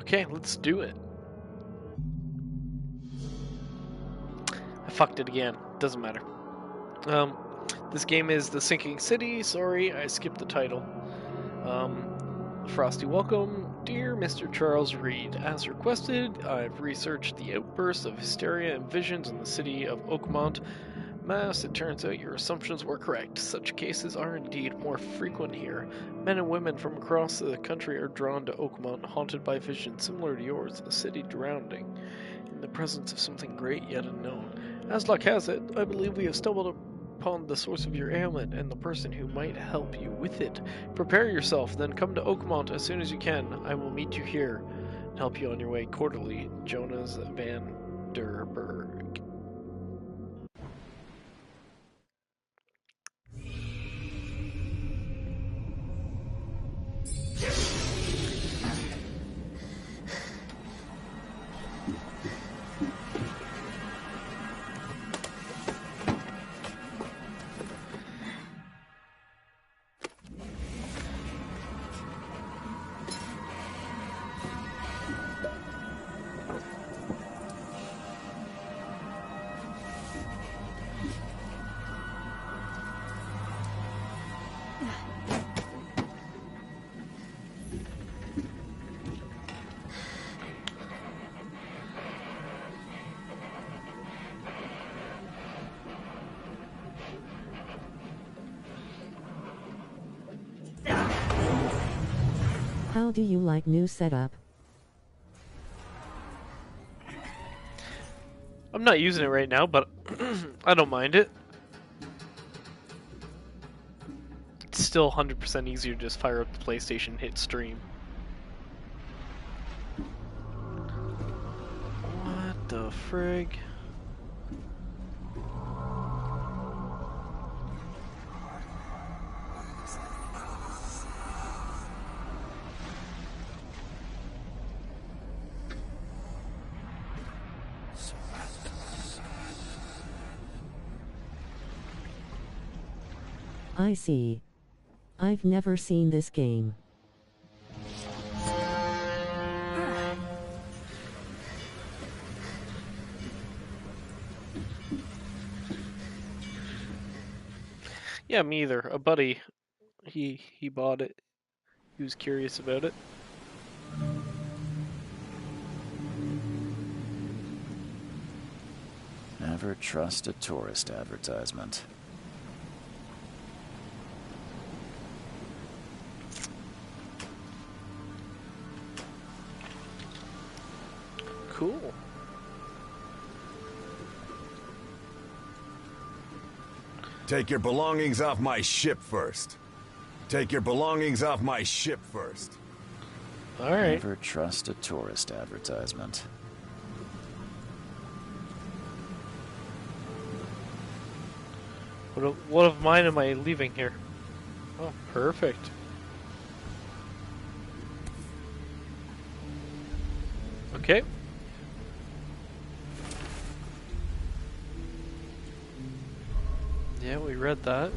Okay, let's do it. I fucked it again. Doesn't matter. This game is The Sinking City. Sorry, I skipped the title. Frosty welcome. Dear Mr. Charles Reed, as requested, I've researched the outbursts of hysteria and visions in the city of Oakmont, Mass. It turns out your assumptions were correct. Such cases are indeed more frequent here. Men and women from across the country are drawn to Oakmont, haunted by visions similar to yours, a city drowning in the presence of something great yet unknown. As luck has it, I believe we have stumbled upon the source of your ailment and the person who might help you with it. Prepare yourself, then come to Oakmont as soon as you can. I will meet you here and help you on your way. Quarterly, Jonas van der Berg. How do you like new setup? I'm not using it right now, but I don't mind it. It's still 100% easier to just fire up the PlayStation, hit stream. What the frig? I see. I've never seen this game. Yeah, me either. A buddy, he bought it. He was curious about it. Never trust a tourist advertisement. Cool. Take your belongings off my ship first. Take your belongings off my ship first. Alright. Never trust a tourist advertisement. What of mine am I leaving here? Oh, perfect. Okay. Yeah, we read that.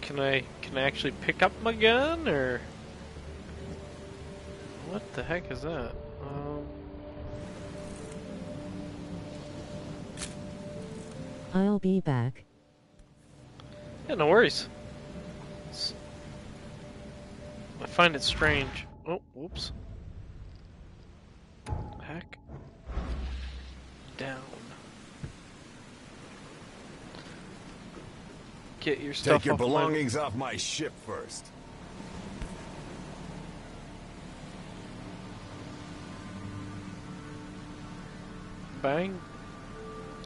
Can I actually pick up my gun, or what the heck is that? I'll be back. Yeah, no worries. I find it strange. Oh, whoops. Back. Down. Get your stuff Take your off belongings off my ship first. Bang.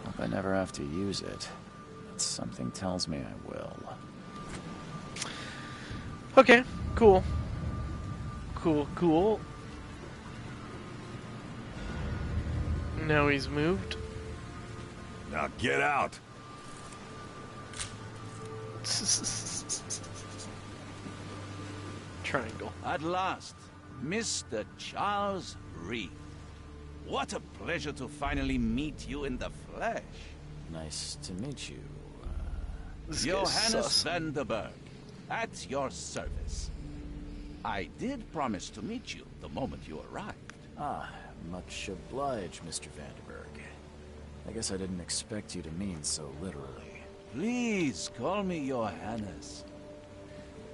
Hope I never have to use it. But something tells me I will. Okay, cool. Cool. Now he's moved. Now get out. Triangle. At last, Mr. Charles Reed. What a pleasure to finally meet you in the flesh. Nice to meet you. This guy's Johannes sus. van der Berg. At your service. I did promise to meet you the moment you arrived. Ah, much obliged, Mr. Vanderberg. I guess I didn't expect you to mean so literally. Please call me your Highness.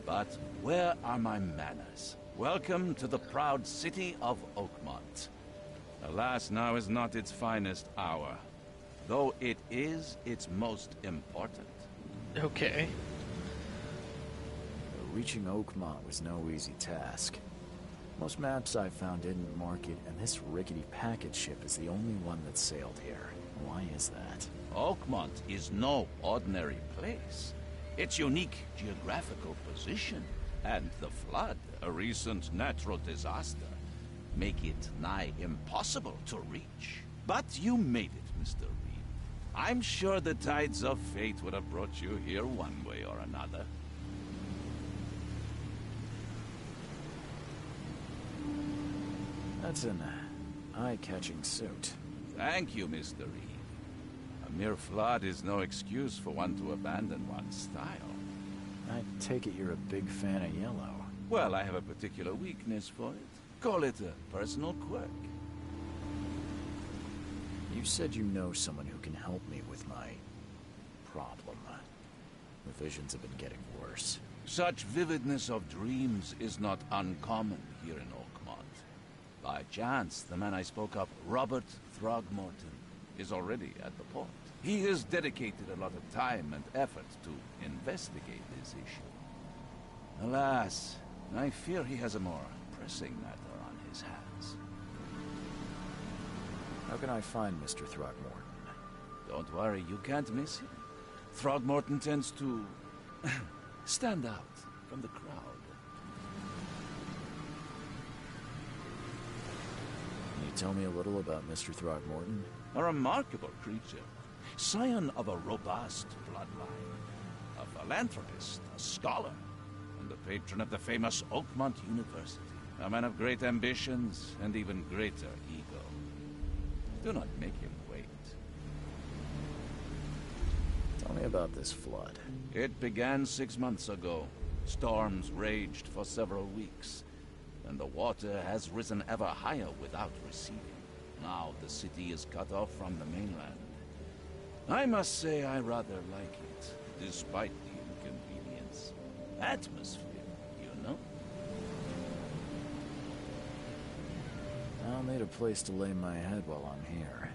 But where are my manners? Welcome to the proud city of Oakmont. Alas, now is not its finest hour, though it is its most important. Okay. Reaching Oakmont was no easy task. Most maps I've found didn't mark it, and this rickety packet ship is the only one that sailed here. Why is that? Oakmont is no ordinary place. Its unique geographical position and the flood, a recent natural disaster, make it nigh impossible to reach. But you made it, Mr. Reed. I'm sure the tides of fate would have brought you here one way or another. That's an eye-catching suit. Thank you, Mr. Reed. A mere flood is no excuse for one to abandon one's style. I take it you're a big fan of yellow. Well, I have a particular weakness for it. Call it a personal quirk. You said you know someone who can help me with my problem. The visions have been getting worse. Such vividness of dreams is not uncommon here in Oakmont. By chance, the man I spoke of, Robert Throgmorton, is already at the port. He has dedicated a lot of time and effort to investigate this issue. Alas, I fear he has a more pressing matter on his hands. How can I find Mr. Throgmorton? Don't worry, you can't miss him. Throgmorton tends to stand out from the crowd. Can you tell me a little about Mr. Throgmorton? A remarkable creature, scion of a robust bloodline, a philanthropist, a scholar, and the patron of the famous Oakmont University. A man of great ambitions and even greater ego. Do not make him wait. Tell me about this flood. It began 6 months ago. Storms raged for several weeks, and the water has risen ever higher without receding. Now the city is cut off from the mainland. I must say I rather like it, despite the inconvenience. Atmosphere, you know? I'll need a place to lay my head while I'm here.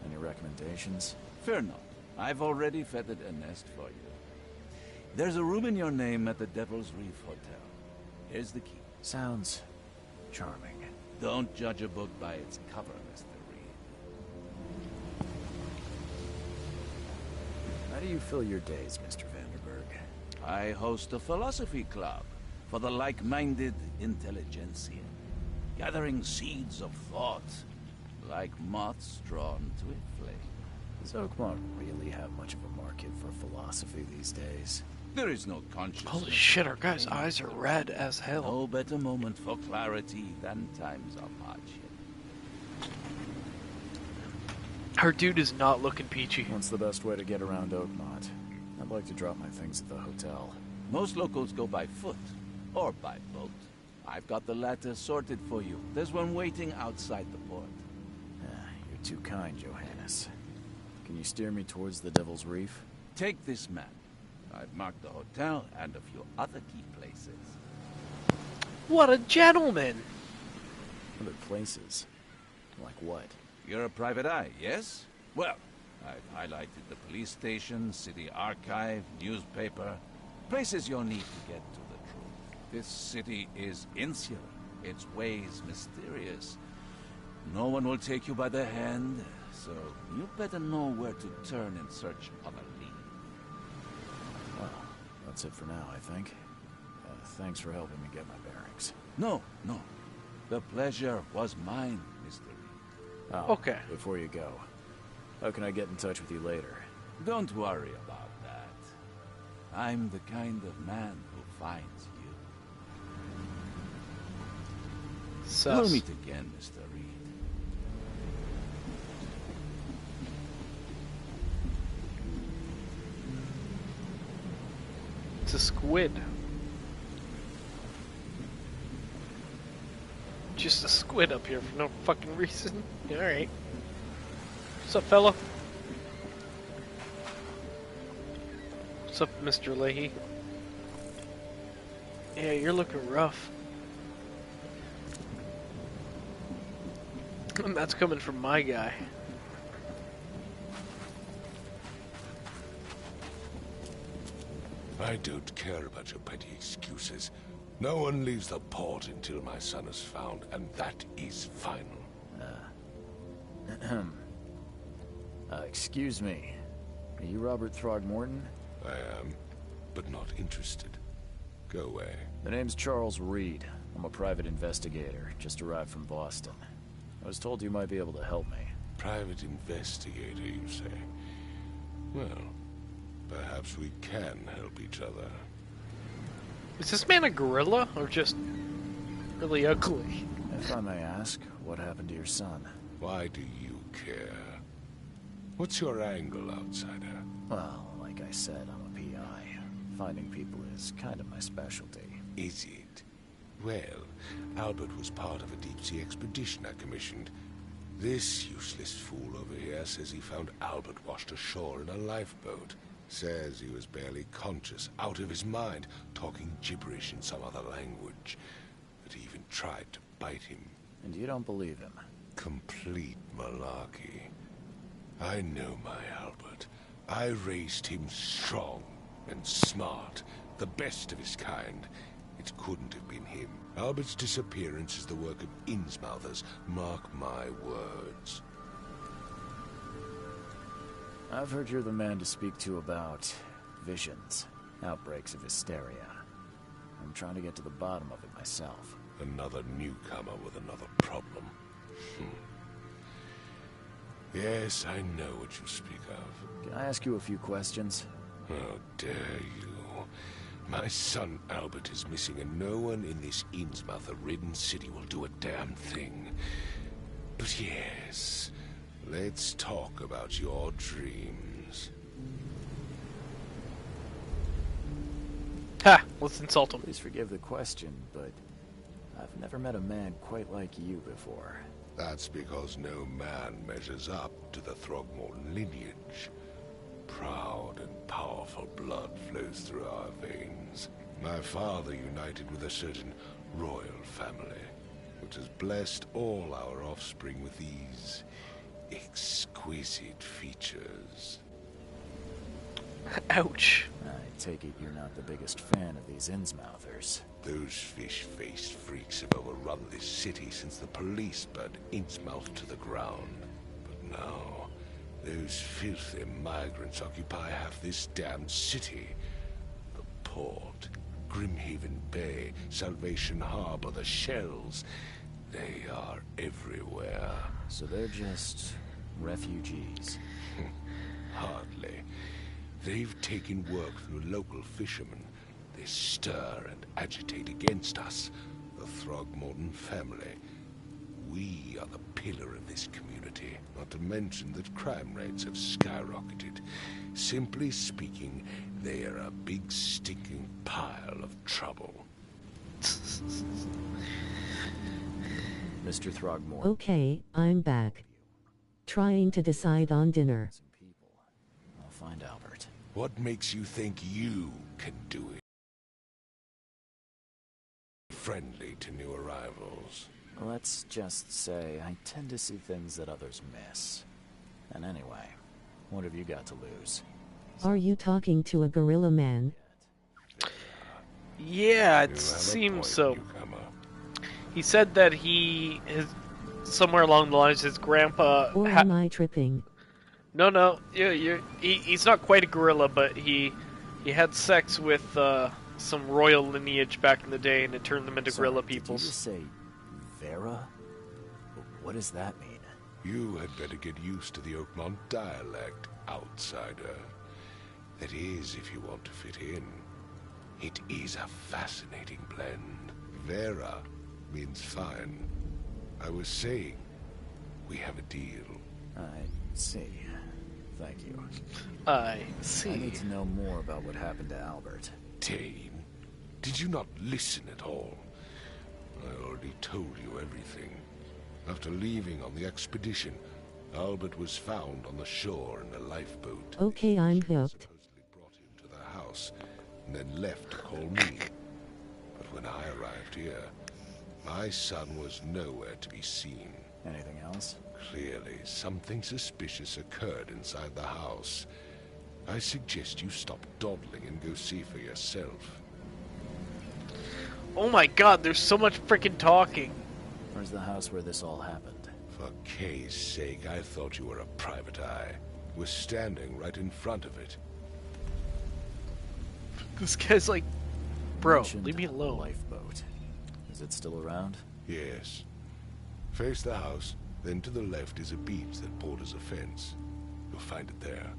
Any recommendations? Fear not. I've already feathered a nest for you. There's a room in your name at the Devil's Reef Hotel. Here's the key. Sounds charming. Don't judge a book by its cover, Mr. Reed. How do you fill your days, Mr. Vanderberg? I host a philosophy club for the like-minded intelligentsia, gathering seeds of thought like moths drawn to a flame. Does Oakmont really have much of a market for philosophy these days? There is no consciousness. Holy shit, our guy's eyes are red as hell. No better moment for clarity than times of hardship. Our dude is not looking peachy. What's the best way to get around Oakmont? I'd like to drop my things at the hotel. Most locals go by foot or by boat. I've got the latter sorted for you. There's one waiting outside the port. You're too kind, Johannes. Can you steer me towards the Devil's Reef? Take this map. I've marked the hotel and a few other key places. What a gentleman! Other places? Like what? You're a private eye, yes? Well, I've highlighted the police station, city archive, newspaper. Places you'll need to get to the truth. This city is insular, its ways mysterious. No one will take you by the hand, so you better know where to turn in search of a lead. Well, that's it for now, I think. Thanks for helping me get my bearings. No. The pleasure was mine, Mr. Reed. Oh, Okay. Before you go, how can I get in touch with you later? Don't worry about that. I'm the kind of man who finds you. Sus. We'll meet again, Mr. Reed. It's a squid. just a squid up here for no fucking reason. Alright. What's up, fella? What's up, Mr. Leahy? Yeah, you're looking rough. And that's coming from my guy. I don't care about your petty excuses. No one leaves the port until my son is found, and that is final. Excuse me. Are you Robert Throgmorton? I am, but not interested. Go away. The name's Charles Reed. I'm a private investigator, just arrived from Boston. I was told you might be able to help me. Private investigator, you say? Well, perhaps we can help each other. Is this man a gorilla, or just really ugly? If I may ask, what happened to your son? Why do you care? What's your angle, outsider? Well, like I said, I'm a PI. Finding people is kind of my specialty. Is it? Well, Albert was part of a deep-sea expedition I commissioned. This useless fool over here says he found Albert washed ashore in a lifeboat. Says he was barely conscious, out of his mind, talking gibberish in some other language. That he even tried to bite him. And you don't believe him? Complete malarkey. I know my Albert. I raised him strong and smart, the best of his kind. It couldn't have been him. Albert's disappearance is the work of Innsmouthers, mark my words. I've heard you're the man to speak to about visions, outbreaks of hysteria. I'm trying to get to the bottom of it myself. Another newcomer with another problem. Yes, I know what you speak of. Can I ask you a few questions? How dare you? My son Albert is missing, and no one in this Innsmouther-ridden city will do a damn thing. But yes, let's talk about your dreams. Ha! Let's insult him. Please forgive the question, but I've never met a man quite like you before. That's because no man measures up to the Throgmorton lineage. Proud and powerful blood flows through our veins. My father united with a certain royal family, which has blessed all our offspring with these exquisite features. Ouch. I take it you're not the biggest fan of these Innsmouthers. Those fish-faced freaks have overrun this city since the police burned Innsmouth to the ground. But now, those filthy migrants occupy half this damned city. The port, Grimhaven Bay, Salvation Harbor, the shells. They are everywhere. So they're just refugees. Hardly. They've taken work from the local fishermen. They stir and agitate against us, the Throgmorton family. We are the pillar of this community, not to mention that crime rates have skyrocketed. Simply speaking, they are a big stinking pile of trouble. Mr. Throgmorton. Okay, I'm back. Trying to decide on dinner. Some people. I'll find Albert. What makes you think you can do it? Friendly to new arrivals. Let's just say I tend to see things that others miss. And anyway, what have you got to lose? Are you talking to a gorilla man? Yeah, You it have a seems point, so. newcomer. He said that somewhere along the lines, his grandpa. Or am I tripping? No, he's not quite a gorilla, but he had sex with some royal lineage back in the day, and it turned them into gorilla Did you peoples. just say Vera? What does that mean? You had better get used to the Oakmont dialect, outsider. That is, if you want to fit in. It is a fascinating blend. Vera means fine. I was saying, we have a deal. I see. Thank you. I see. I need to know more about what happened to Albert. Dane, did you not listen at all? I already told you everything. After leaving on the expedition, Albert was found on the shore in a lifeboat. Okay, I'm hooked. Supposedly brought him to the house, and then left to call me. But when I arrived here, my son was nowhere to be seen. Anything else? Clearly, something suspicious occurred inside the house. I suggest you stop dawdling and go see for yourself. Oh my god, there's so much freaking talking. Where's the house where this all happened? For Kay's sake, I thought you were a private eye. We're standing right in front of it. This guy's like, bro, Mentioned leave me alone. Lifeboat. Is it still around? Yes. Face the house, then to the left is a beach that borders a fence. You'll find it there.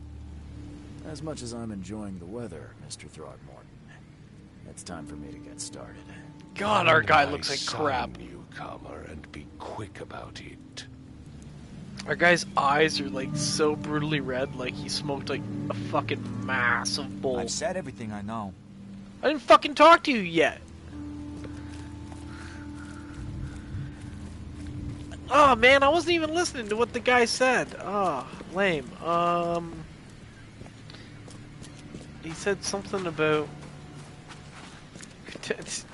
As much as I'm enjoying the weather, Mr. Throgmorton, it's time for me to get started. God, our guy Find looks my like son, crap. newcomer, and be quick about it. Our guy's eyes are like so brutally red, like he smoked like a fucking massive bowl. I've said everything I know. I didn't fucking talk to you yet. Oh man, I wasn't even listening to what the guy said. Oh, lame. He said something about...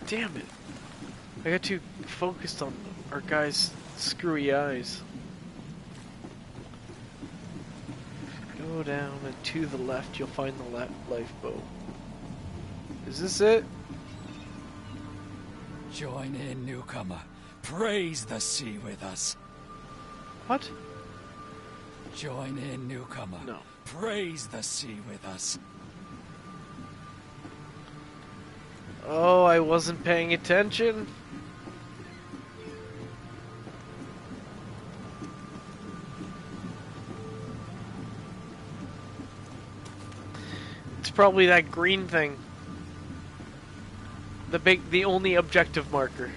Damn it. I got too focused on our guy's screwy eyes. Go down and to the left, you'll find the lifeboat. Is this it? Join in, newcomer. Praise the sea with us. What? Join in, newcomer. No. Praise the sea with us. Oh, I wasn't paying attention. It's probably that green thing. The only objective marker.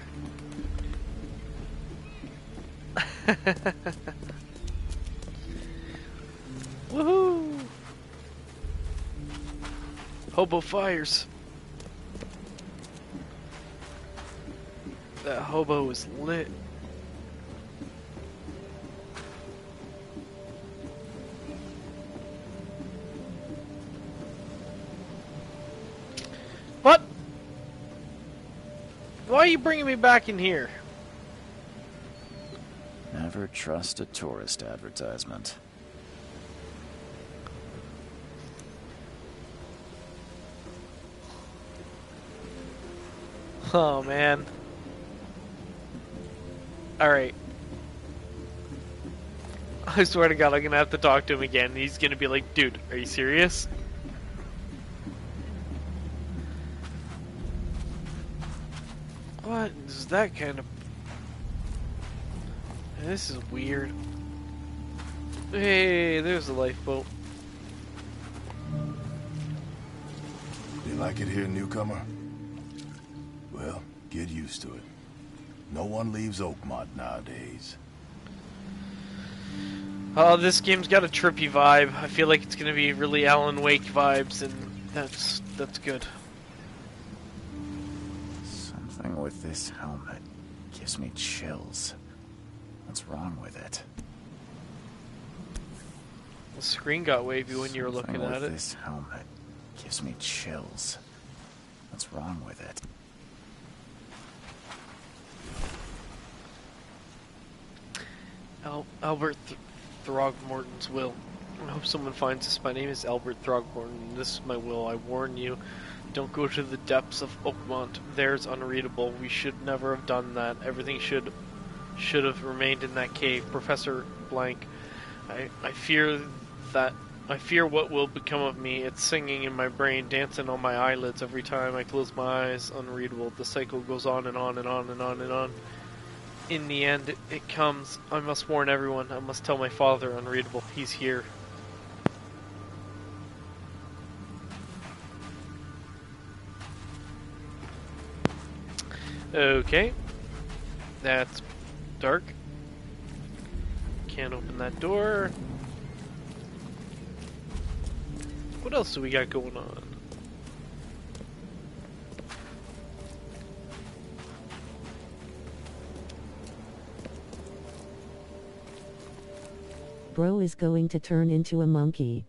Woohoo! Hobo fires. That hobo is lit. What? Why are you bringing me back in here? Never trust a tourist advertisement. Oh man. Alright. I swear to God, I'm gonna have to talk to him again. He's gonna be like, dude, are you serious? What is that kind of... This is weird. Hey, there's a lifeboat. You like it here, newcomer? Well, get used to it. No one leaves Oakmont nowadays. Oh, this game's got a trippy vibe. I feel like it's gonna be really Alan Wake vibes, and that's good. Something with this helmet gives me chills. What's wrong with it? The screen got wavy when you were looking Something at with it. this helmet gives me chills. What's wrong with it? Albert Throgmorton's will. I hope someone finds this. My name is Albert Throgmorton, and this is my will. I warn you, don't go to the depths of Oakmont. There's unreadable. We should never have done that. Everything should have remained in that cave. Professor Blank. I fear what will become of me. It's singing in my brain, dancing on my eyelids every time I close my eyes. Unreadable. The cycle goes on and on and on and on and on. In the end, it comes. I must warn everyone. I must tell my father. Unreadable. He's here. Okay. That's dark. Can't open that door. What else do we got going on? . bro is going to turn into a monkey.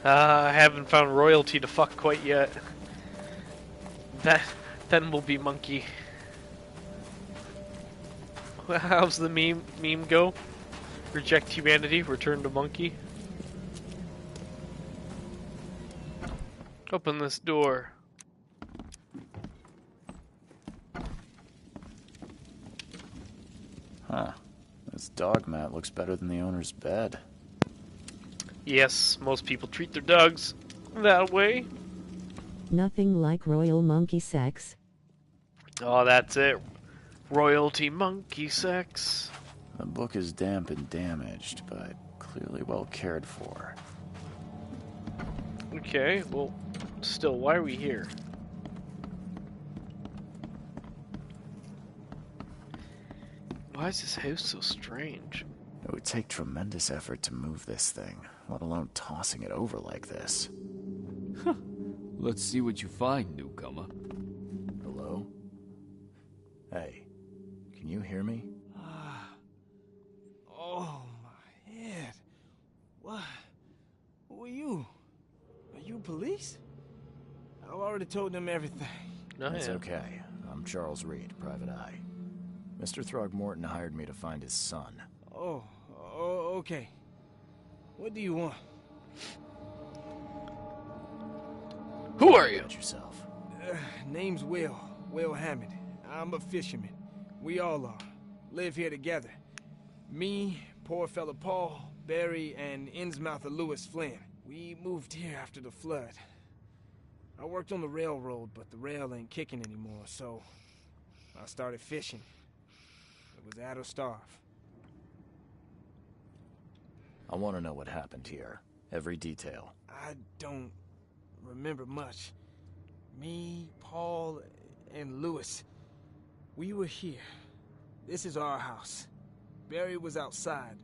I haven't found royalty to fuck quite yet. Then we'll be monkey. How's the meme go? Reject humanity, return to monkey. Open this door. Huh. This dog mat looks better than the owner's bed. Yes, most people treat their dogs that way. Nothing like royal monkey sex. Oh, that's it. Royalty monkey sex. The book is damp and damaged, but clearly well cared for. Okay, well, still, why are we here? Why is this house so strange? It would take tremendous effort to move this thing, let alone tossing it over like this. Let's see what you find, newcomer. Hello? Hey, can you hear me? Oh, my head. What? Who are you? Are you police? I already told them everything. No, It's yeah. okay. I'm Charles Reed, Private Eye. Mr. Throgmorton hired me to find his son. Oh, okay. What do you want? Who are you? About yourself. Name's Will Hammond. I'm a fisherman. We all are. Live here together. Me, poor fella Paul, Barry, and Innsmouther Lewis Flynn. We moved here after the flood. I worked on the railroad, but the rail ain't kicking anymore, so I started fishing. It was at or starve. I want to know what happened here. Every detail. I don't remember much. Me, Paul, and Lewis, we were here. This is our house. Barry was outside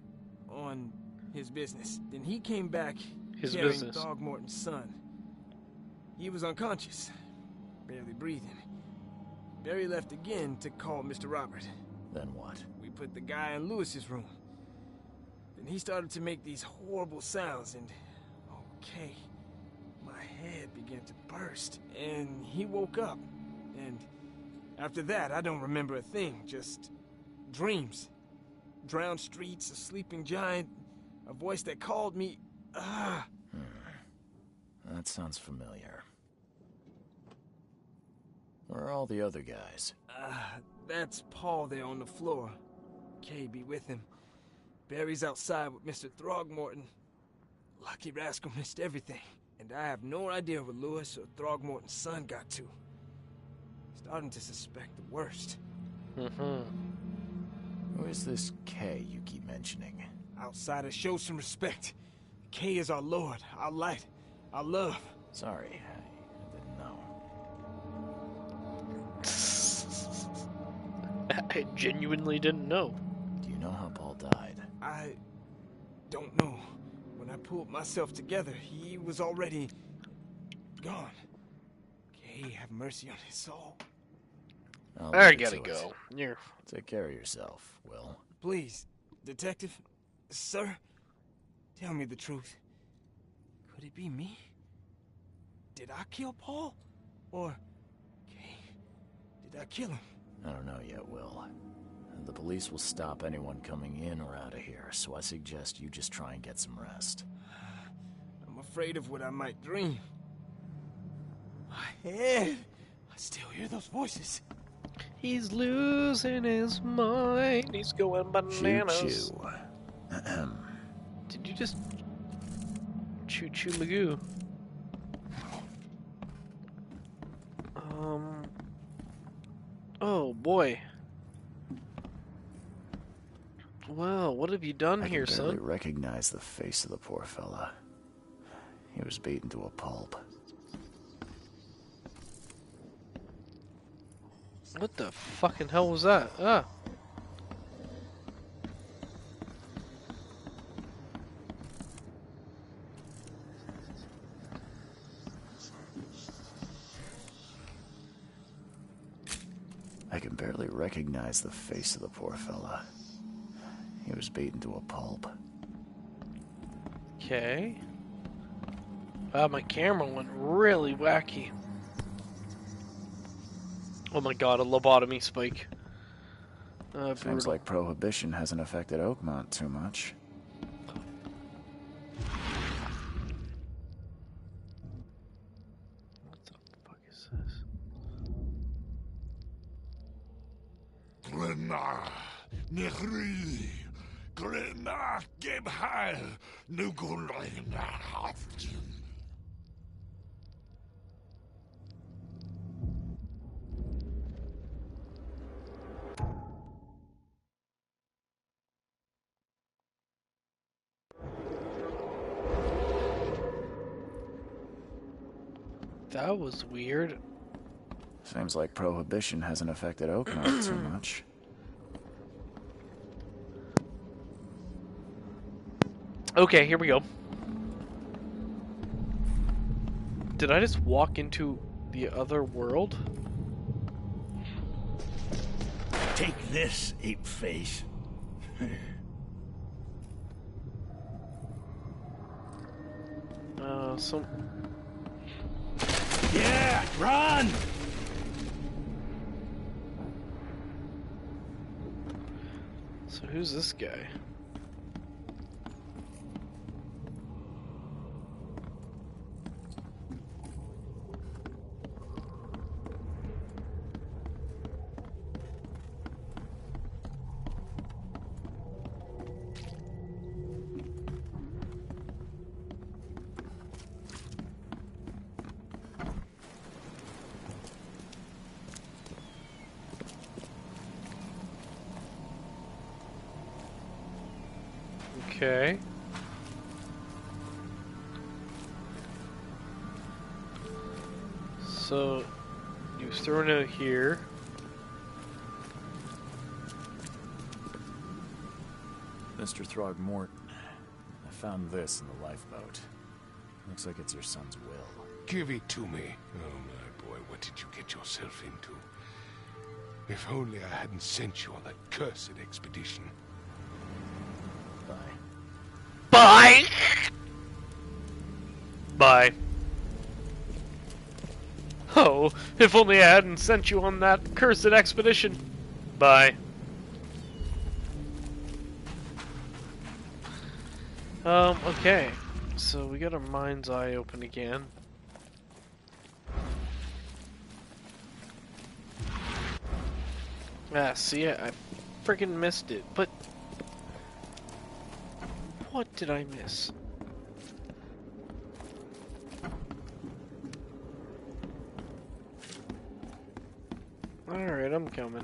on his business. Then he came back His carrying business. Throgmorton's son. He was unconscious, barely breathing. Barry left again to call Mr. Robert. Then what? We put the guy in Lewis's room. Then he started to make these horrible sounds and... okay. My head began to burst. And he woke up. And after that, I don't remember a thing. Just dreams. Drowned streets, a sleeping giant, a voice that called me... That sounds familiar. Where are all the other guys? That's Paul there on the floor. Kay be with him. Barry's outside with Mr. Throgmorton. Lucky rascal missed everything. And I have no idea where Lewis or Throgmorton's son got to. Starting to suspect the worst. Who is this K you keep mentioning? Outsiders, show some respect. Kay is our lord, our light, our love. Sorry, I didn't know. I genuinely didn't know. Do you know how Paul died? I don't know. When I pulled myself together, he was already gone. Kay, have mercy on his soul. I'll I leave it gotta to it. go. You're... Take care of yourself, Will. Please, detective, sir, tell me the truth. Could it be me? Did I kill Paul? Or, Kay, did I kill him? I don't know yet, Will. The police will stop anyone coming in or out of here, so I suggest you just try and get some rest. I'm afraid of what I might dream. My head! I still hear those voices. He's losing his mind. He's going bananas. Choo-choo. Did you just... Choo-choo Magoo? Oh, boy. Well, what have you done I here, can barely son? recognize the face of the poor fella. He was beaten to a pulp. What the fucking hell was that? Ah. I can barely recognize the face of the poor fella. He He was beaten to a pulp. Okay. Wow, my camera went really wacky. Oh my god, a lobotomy spike. Seems Brutal. like Prohibition hasn't affected Oakmont too much. What the fuck is this? Glenna, Nehri, Glenna, Gebhal, Nugulina, Haftin. That was weird. Seems like Prohibition hasn't affected Oakmont too much. Okay, here we go. Did I just walk into the other world? Take this, ape face. Some... Yeah, run! So who's this guy? Okay. So, he was thrown out here. Mr. Throgmorton, I found this in the lifeboat. Looks like it's your son's will. Give it to me. Oh, my boy, what did you get yourself into? If only I hadn't sent you on that cursed expedition. Bye. Bye! Bye. Oh, if only I hadn't sent you on that cursed expedition. Bye. Okay. So we got our mind's eye open again. Ah, see, I freaking missed it. But what did I miss? Alright, I'm coming.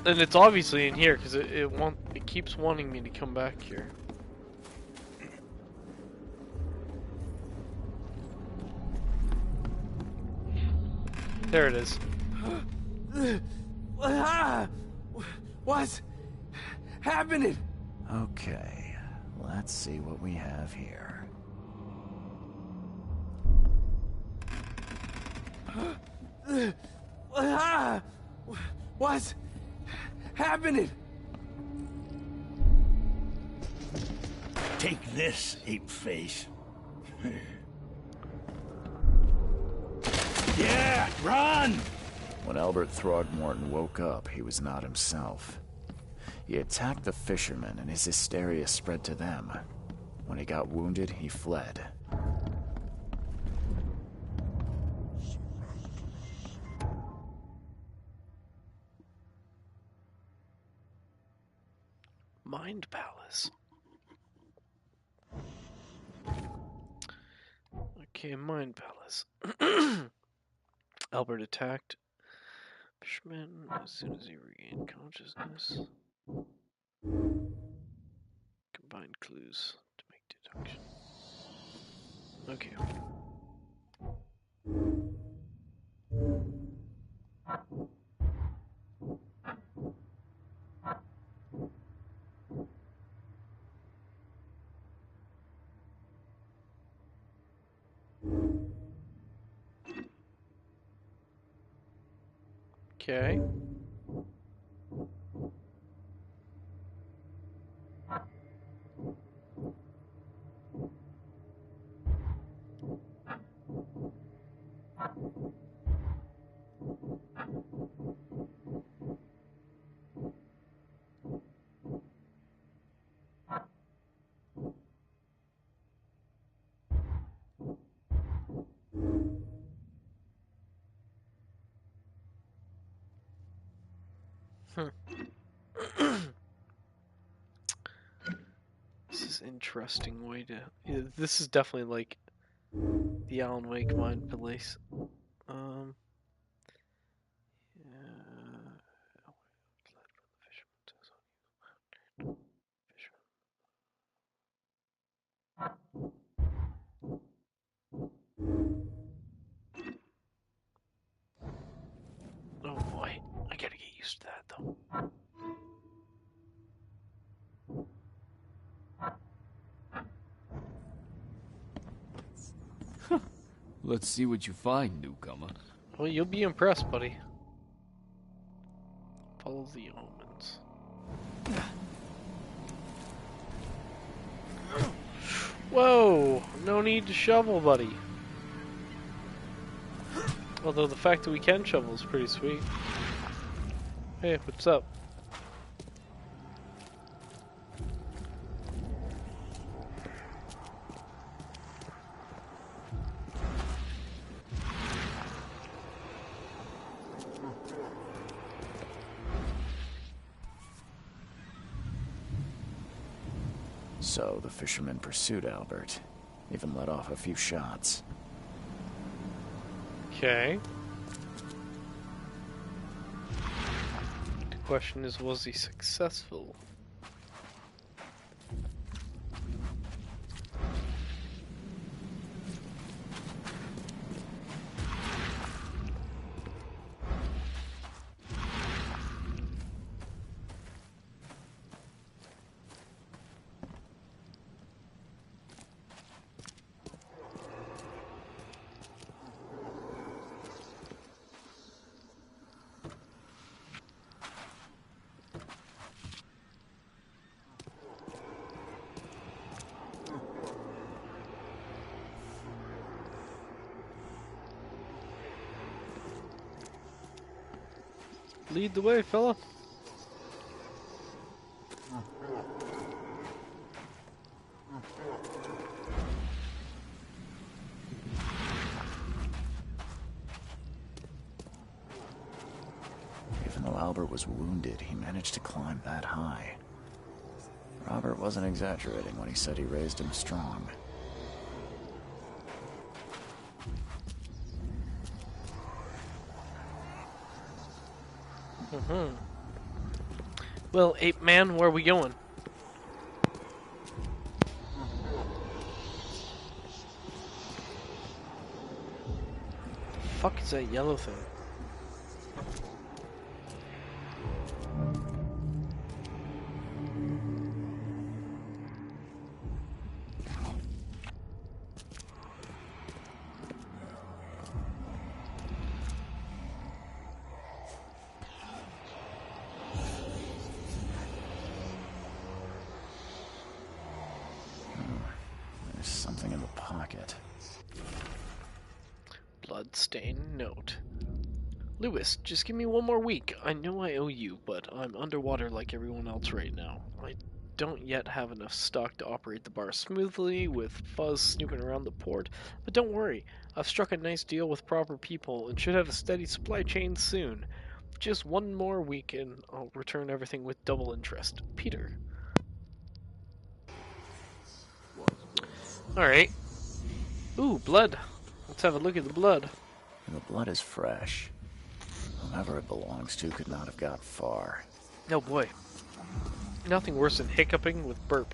And it's obviously in here because it keeps wanting me to come back here. There it is. What's happening? Okay, let's see what we have here. What's happening? Take this, ape face. Yeah, run! When Albert Throgmorton woke up, he was not himself. He attacked the fishermen, and his hysteria spread to them. When he got wounded, he fled. Mind Palace. Okay, Mind Palace. Albert attacked Fishman as soon as he regained consciousness. Combine clues to make deduction. Okay. Okay. This is an interesting way to. Yeah, this is definitely like the Alan Wake mind police. Oh boy, I gotta get used to that though. Let's see what you find, newcomer. Well, you'll be impressed, buddy. Follow the omens. Whoa! No need to shovel, buddy. Although the fact that we can shovel is pretty sweet. Hey, what's up? So the fisherman pursued Albert, even let off a few shots. Okay. The question is, was he successful? Lead the way, fella. Even though Albert was wounded, he managed to climb that high. Robert wasn't exaggerating when he said he raised him strong. Well, ape man, where are we going? The fuck is that yellow thing? There's something in the pocket. Bloodstained note. Lewis, just give me one more week. I know I owe you, but I'm underwater like everyone else right now. I don't yet have enough stock to operate the bar smoothly, with Fuzz snooping around the port, but don't worry, I've struck a nice deal with proper people and should have a steady supply chain soon. Just one more week and I'll return everything with double interest. Peter. Alright. Ooh, blood. Let's have a look at the blood. And the blood is fresh. Whoever it belongs to could not have got far. Oh boy. Nothing worse than hiccuping with burp.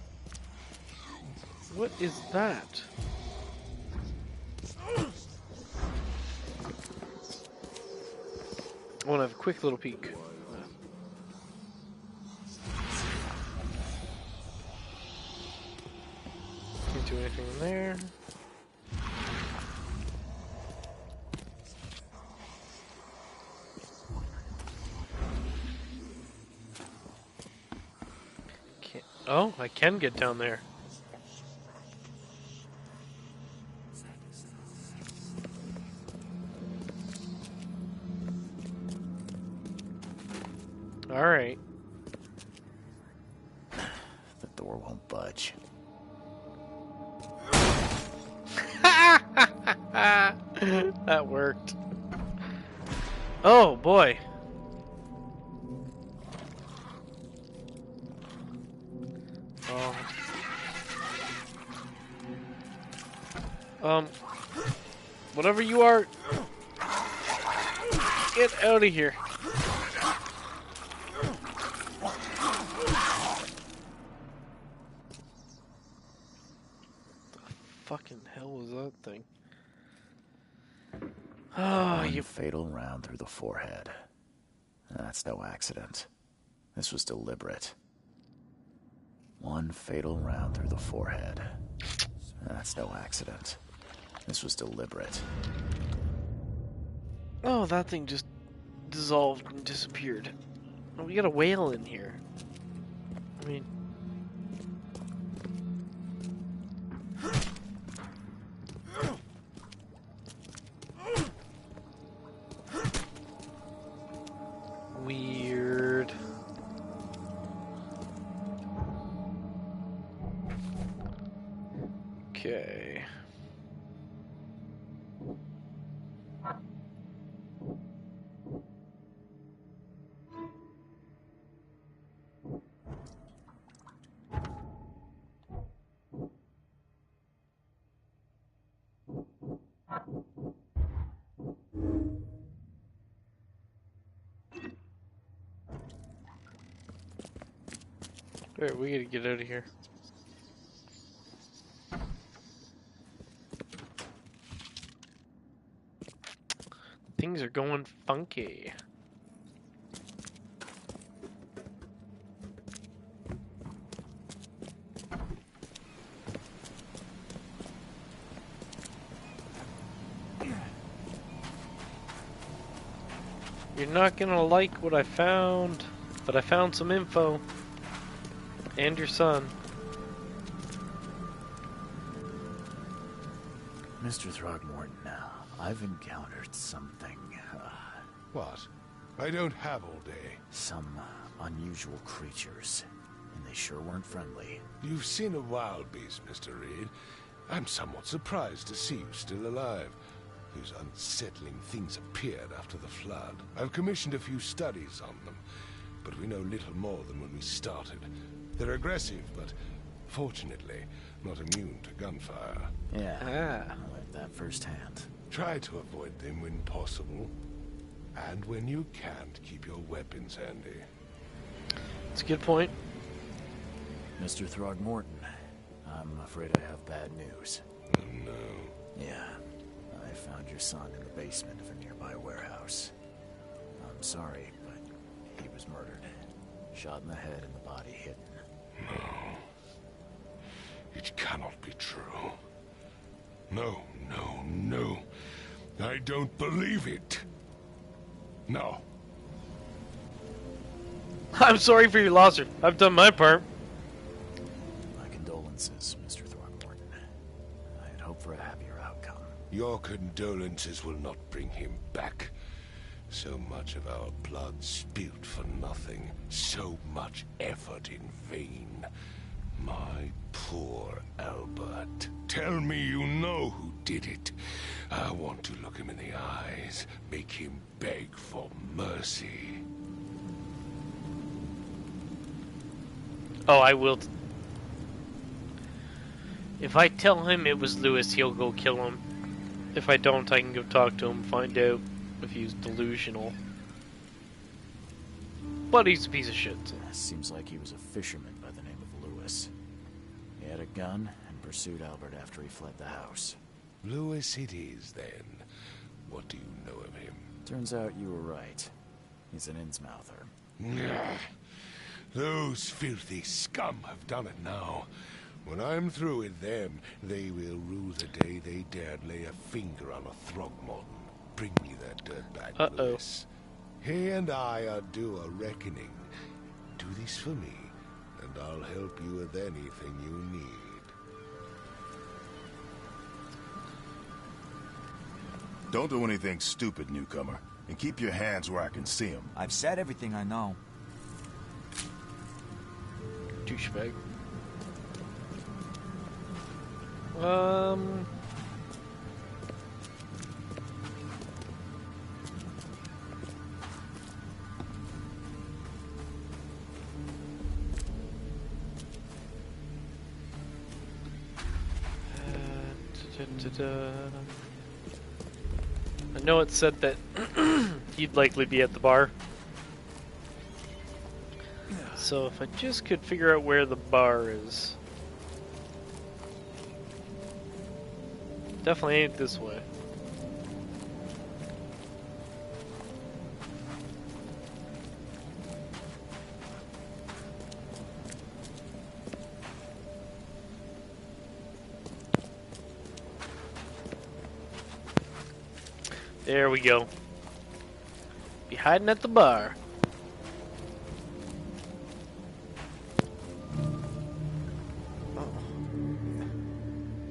What is that? I want to have a quick little peek. Can't do anything in there. Can't, oh, I can get down there. Alright. The door won't budge. That worked. Oh boy. Whatever you are, get out of here. Fucking hell was that thing? Oh, One you fatal round through the forehead. That's no accident. This was deliberate. One fatal round through the forehead. That's no accident. This was deliberate. Oh, that thing just dissolved and disappeared. Oh, we got a whale in here. I mean... Weird. Okay. Alright, we gotta get out of here. Things are going funky. You're not gonna like what I found, but I found some info. And your son. Mr. Throgmorton, I've encountered something, What? I don't have all day. some unusual creatures, and they sure weren't friendly. You've seen a wild beast, Mr. Reed. I'm somewhat surprised to see you still alive. Those unsettling things appeared after the flood. I've commissioned a few studies on them, but we know little more than when we started. They're aggressive, but fortunately not immune to gunfire. Yeah, Ah. I learned that firsthand. Try to avoid them when possible. And when you can't, keep your weapons handy. That's a good point. Mr. Throgmorton, I'm afraid I have bad news. Oh no. Yeah, I found your son in the basement of a nearby warehouse. I'm sorry, but he was murdered. Shot in the head and the body hidden. No. It cannot be true. No, no, no. I don't believe it. No. I'm sorry for your loss, sir. I've done my part. My condolences, Mr. Throgmorton. I had hoped for a happier outcome. Your condolences will not bring him back. So much of our blood spilled for nothing. So much effort in vain. My poor Albert. Tell me you know who did it. I want to look him in the eyes, make him beg for mercy. Oh, I will. If I tell him it was Lewis, he'll go kill him. If I don't, I can go talk to him, find out if he's delusional. But he's a piece of shit. So. Seems like he was a fisherman by the name of Lewis. He had a gun and pursued Albert after he fled the house. Lewis it is, then. What do you know of him? Turns out you were right. He's an Innsmouther. Nah. Those filthy scum have done it now. When I'm through with them, they will rue the day they dared lay a finger on a Throgmorton. Bring me that dirtbag, Lewis. He and I are due a reckoning. Do this for me, and I'll help you with anything you need. Don't do anything stupid, newcomer. And keep your hands where I can see them. I've said everything I know. Douchebag. I know it said that he'd likely be at the bar. So if I just could figure out where the bar is. Definitely ain't this way. There we go. Be hiding at the bar.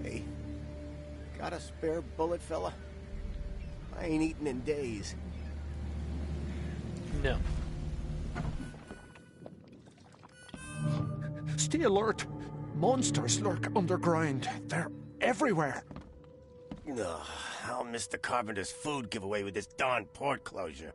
Hey, got a spare bullet, fella? I ain't eaten in days. No. Stay alert. Monsters lurk underground. They're everywhere. Ugh, I'll miss the carpenter's food giveaway with this darn port closure.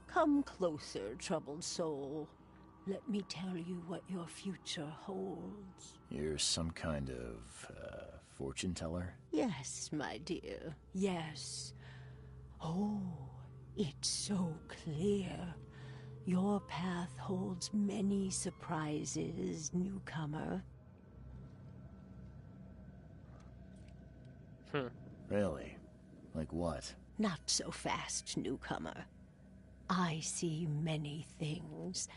Come closer, troubled soul. Let me tell you what your future holds. You're some kind of, fortune teller? Yes, my dear, yes. Oh, it's so clear. Your path holds many surprises, newcomer. Really? Like what? Not so fast, newcomer. I see many things.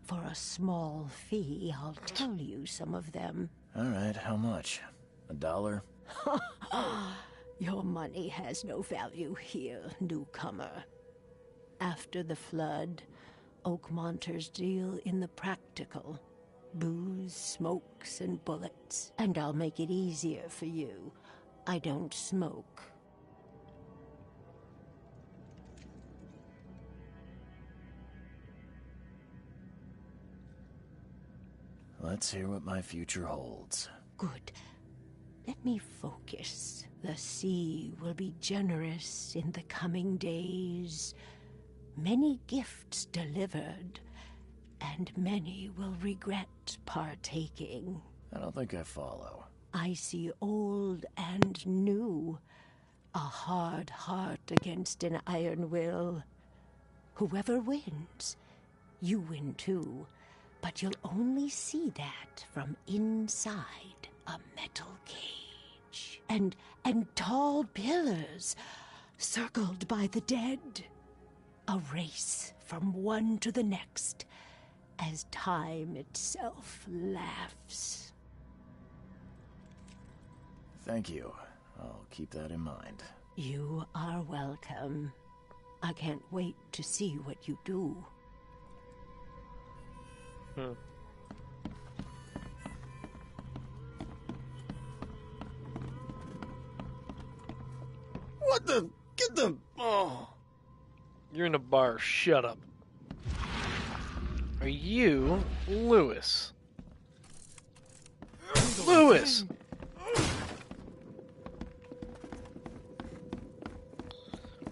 For a small fee, I'll tell you some of them. All right, how much? $1? Your money has no value here, newcomer. After the flood, Oakmonters deal in the practical. Booze, smokes, and bullets. And I'll make it easier for you. I don't smoke. Let's hear what my future holds. Good. Let me focus. The sea will be generous in the coming days. Many gifts delivered, and many will regret partaking. I don't think I follow. I see old and new. A hard heart against an iron will. Whoever wins, you win too. But you'll only see that from inside a metal cage. And tall pillars, circled by the dead. A race from one to the next, as time itself laughs. Thank you. I'll keep that in mind. You are welcome. I can't wait to see what you do. What the? Get the... Oh. You're in a bar. Shut up. Are you Lewis? Lewis!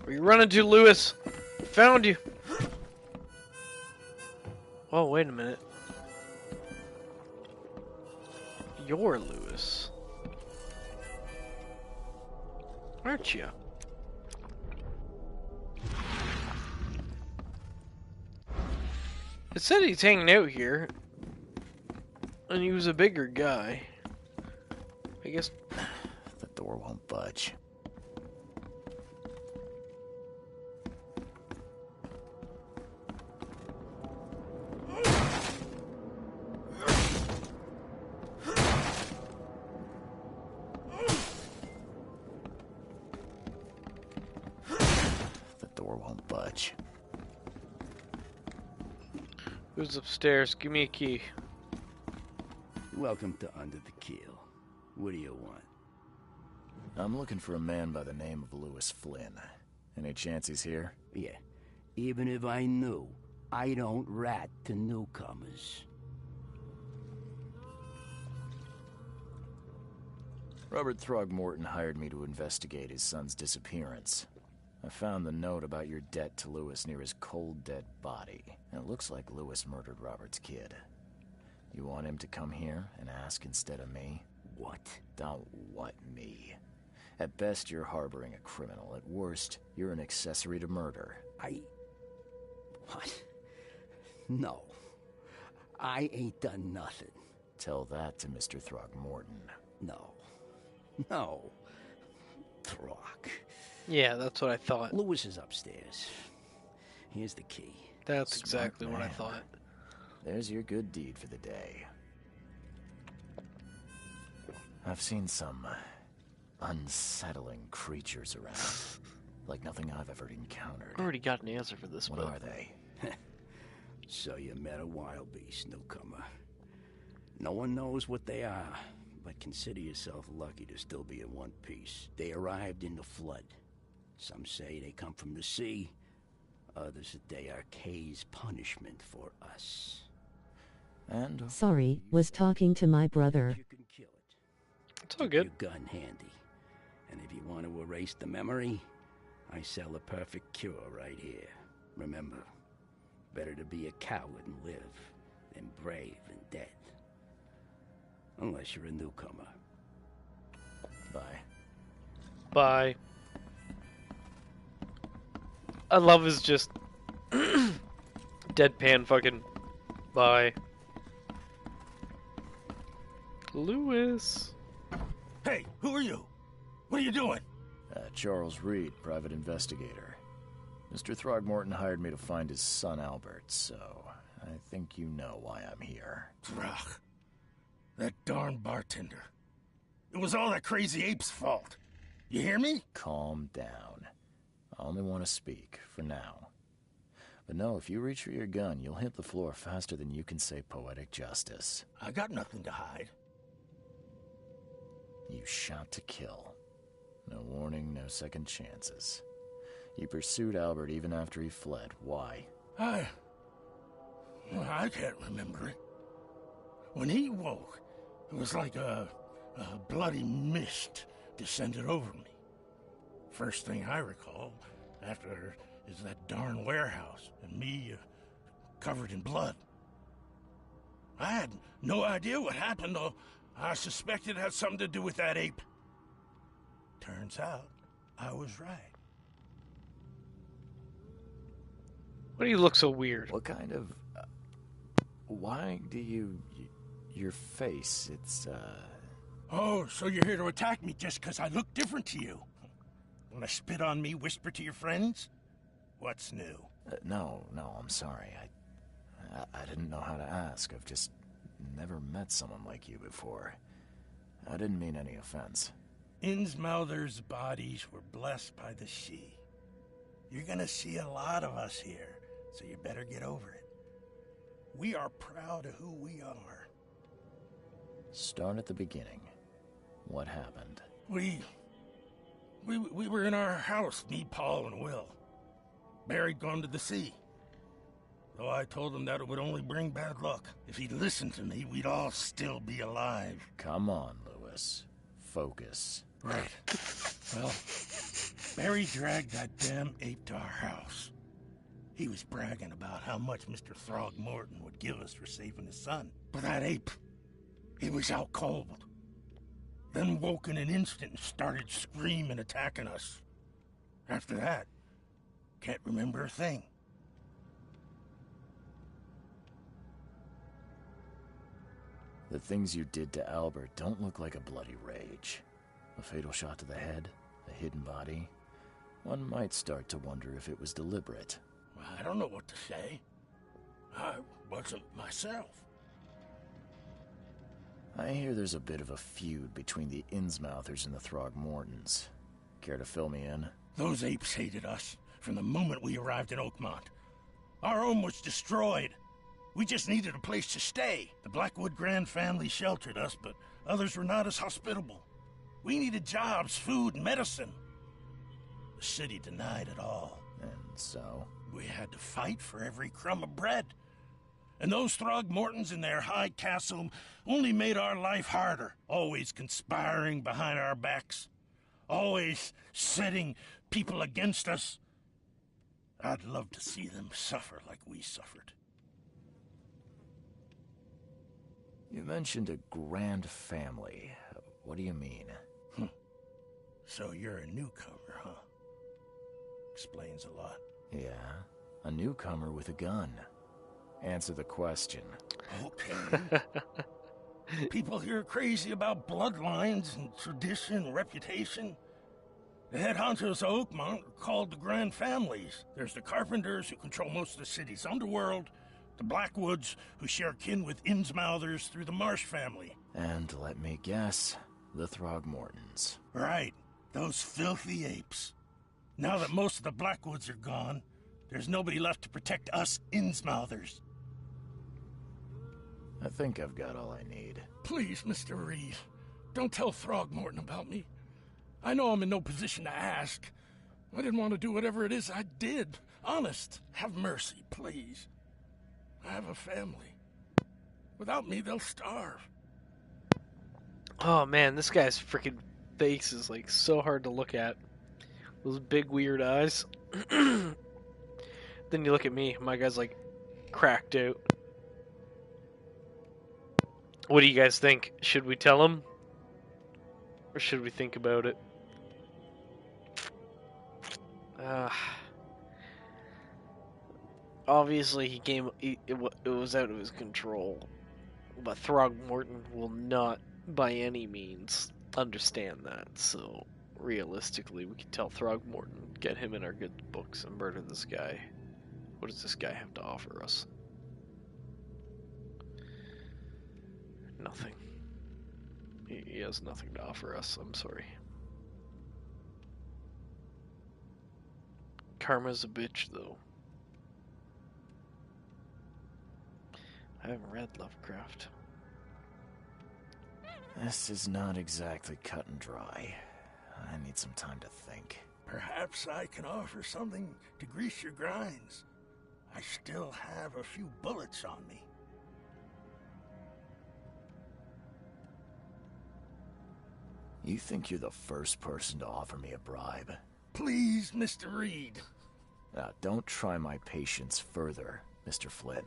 Where you running to, Lewis? Found you. Oh, wait a minute. You're Lewis. Aren't you? It said he's hanging out here. And he was a bigger guy. I guess... The door won't budge. The door won't budge. Who's upstairs? Give me a key. Welcome to Under the Keel. What do you want? I'm looking for a man by the name of Lewis Flynn. Any chance he's here? Yeah. Even if I knew, I don't rat to newcomers. Robert Throgmorton hired me to investigate his son's disappearance. I found the note about your debt to Lewis near his cold, dead body. And it looks like Lewis murdered Robert's kid. You want him to come here and ask instead of me? What? Don't what me. At best, you're harboring a criminal. At worst, you're an accessory to murder. What? No. I ain't done nothing. Tell that to Mr. Throgmorton. No. No. Throg. Yeah, that's what I thought. Lewis is upstairs. Here's the key. That's Smart exactly what I man. thought. There's your good deed for the day. I've seen some unsettling creatures around. Like nothing I've ever encountered. I already got an answer for this, What but... are they? So you met a wild beast, newcomer. No one knows what they are, but consider yourself lucky to still be in one piece. They arrived in the flood. Some say they come from the sea. Others that they are Kay's punishment for us. And Sorry, was talking to my brother. You can kill it. It's all Keep good. your gun handy. And if you want to erase the memory, I sell a perfect cure right here. Remember, better to be a coward and live than brave and dead. Unless you're a newcomer. Bye. Bye. I love his just deadpan fucking bye. Lewis. Hey, who are you? What are you doing? Charles Reed, private investigator. Mr. Throgmorton hired me to find his son Albert, so I think you know why I'm here. Throg. That darn bartender. It was all that crazy ape's fault. You hear me? Calm down. I only want to speak, for now. But no, if you reach for your gun, you'll hit the floor faster than you can say poetic justice. I got nothing to hide. You shot to kill. No warning, no second chances. You pursued Albert even after he fled. Why? I can't remember it. When he woke, it was like a bloody mist descended over me. First thing I recall after is that darn warehouse and me covered in blood. I had no idea what happened, though I suspected it had something to do with that ape. Turns out, I was right. Why do you look so weird? What kind of... why do you... your face, it's, Oh, so you're here to attack me just because I look different to you? Want to spit on me, whisper to your friends? What's new? No, I'm sorry. I didn't know how to ask. I've just never met someone like you before. I didn't mean any offense. Innsmouther's bodies were blessed by the sea. You're gonna see a lot of us here, so you better get over it. We are proud of who we are. Start at the beginning. What happened? We were in our house, me, Paul, and Will. Barry'd gone to the sea. Though I told him that it would only bring bad luck. If he'd listened to me, we'd all still be alive. Come on, Lewis. Focus. Right. Well, Barry dragged that damn ape to our house. He was bragging about how much Mr. Throgmorton would give us for saving his son. But that ape, he was out cold. Then woke in an instant and started screaming, attacking us. After that, can't remember a thing. The things you did to Albert don't look like a bloody rage. A fatal shot to the head, a hidden body. One might start to wonder if it was deliberate. I don't know what to say. I wasn't myself. I hear there's a bit of a feud between the Innsmouthers and the Throgmortons. Care to fill me in? Those apes hated us from the moment we arrived in Oakmont. Our home was destroyed. We just needed a place to stay. The Blackwood Grand family sheltered us, but others were not as hospitable. We needed jobs, food, and medicine. The city denied it all. And so? We had to fight for every crumb of bread. And those Throgmortons in their high castle only made our life harder, always conspiring behind our backs, always setting people against us. I'd love to see them suffer like we suffered. You mentioned a grand family. What do you mean? So you're a newcomer, huh? Explains a lot. Yeah, a newcomer with a gun. Answer the question. Okay. People here are crazy about bloodlines and tradition and reputation. The head honchos of Oakmont are called the Grand Families. There's the Carpenters, who control most of the city's underworld, the Blackwoods, who share kin with Innsmouthers through the Marsh family. And let me guess, the Throgmortons. Right, those filthy apes. Now that most of the Blackwoods are gone, there's nobody left to protect us Innsmouthers. I think I've got all I need. Please, Mr. Reed, don't tell Throgmorton about me. I know I'm in no position to ask. I didn't want to do whatever it is I did. Honest, have mercy, please. I have a family. Without me, they'll starve. Oh man, this guy's freaking face is like so hard to look at. Those big weird eyes. Then you look at me, my guy's like cracked out. What do you guys think? Should we tell him? Or should we think about it? Obviously it was out of his control. But Throgmorton will not by any means understand that, so realistically we can tell Throgmorton, get him in our good books and murder this guy. What does this guy have to offer us? Nothing. He has nothing to offer us, I'm sorry. Karma's a bitch, though. I haven't read Lovecraft. This is not exactly cut and dry. I need some time to think. Perhaps I can offer something to grease your grinds. I still have a few bullets on me. You think you're the first person to offer me a bribe? Please, Mr. Reed. Now, don't try my patience further, Mr. Flynn.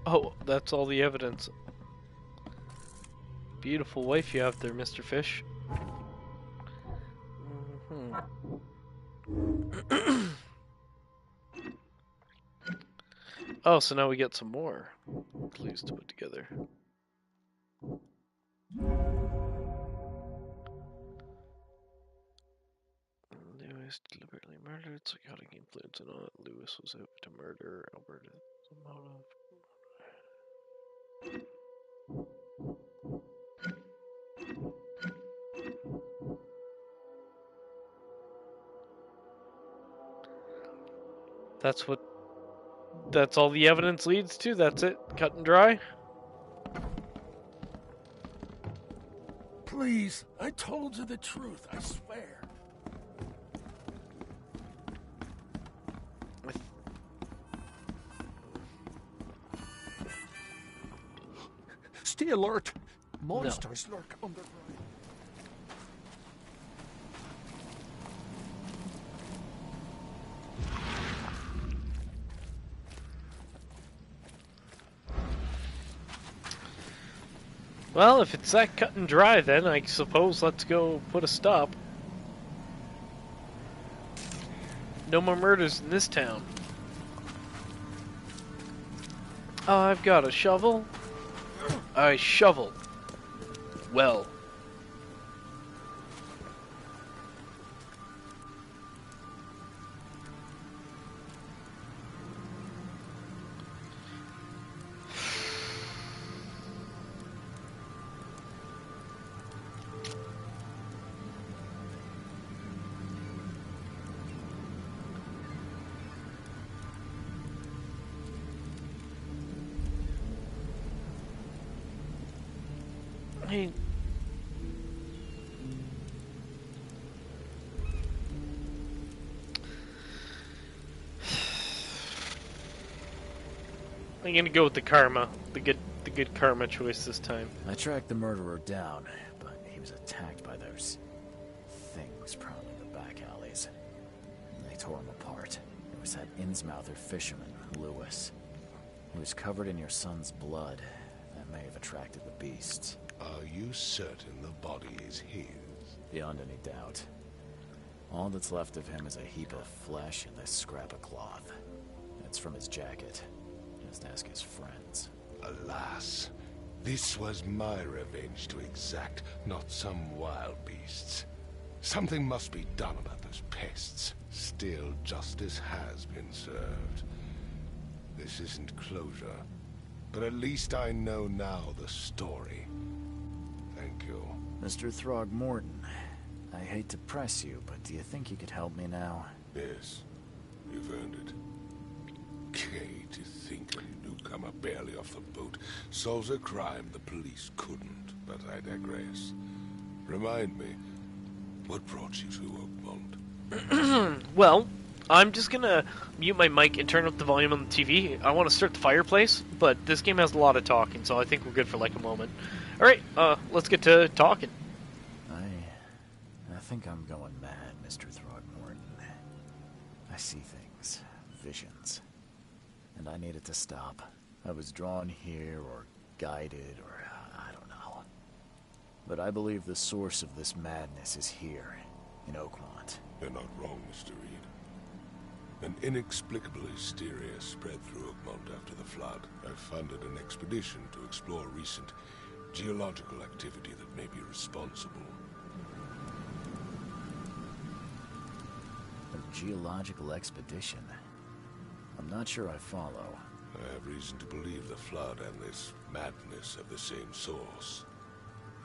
Oh, that's all the evidence. Beautiful wife you have there, Mr. Fish. Oh, so now we get some more clues to put together. Lewis deliberately murdered, psychotic influence and all. Lewis was out to murder Albert. The motive. That's all the evidence leads to. That's it. Cut and dry. Please, I told you the truth, I swear. Stay alert. Monsters lurk underground. Well, if it's that cut and dry, then I suppose let's go put a stop. No more murders in this town. I've got a shovel. I shovel. Well. Hey. I'm gonna go with the karma, the good karma choice this time. I tracked the murderer down, but he was attacked by those things prowling the back alleys. They tore him apart. It was that Innsmouther fisherman, Lewis. He was covered in your son's blood. That may have attracted the beasts. Are you certain the body is his? Beyond any doubt. All that's left of him is a heap of flesh and this scrap of cloth. It's from his jacket. Just ask his friends. Alas, this was my revenge to exact, not some wild beast's. Something must be done about those pests. Still, justice has been served. This isn't closure, but at least I know now the story. Thank you. Mr. Throgmorton, I hate to press you, but do you think you could help me now? Yes, you've earned it. Okay, to think a newcomer barely off the boat solves a crime the police couldn't, but I digress. Remind me, what brought you to Oakmont? Well, I'm just gonna mute my mic and turn up the volume on the TV. I want to start the fireplace, but this game has a lot of talking, so I think we're good for like a moment. Alright, let's get to talking. I think I'm going mad, Mr. Throgmorton. I see things, visions, and I need it to stop. I was drawn here, or guided, or I don't know. But I believe the source of this madness is here, in Oakmont. You're not wrong, Mr. Reed. An inexplicable hysteria spread through Oakmont after the flood. I funded an expedition to explore recent geological activity that may be responsible. A geological expedition? I'm not sure I follow. I have reason to believe the flood and this madness have the same source.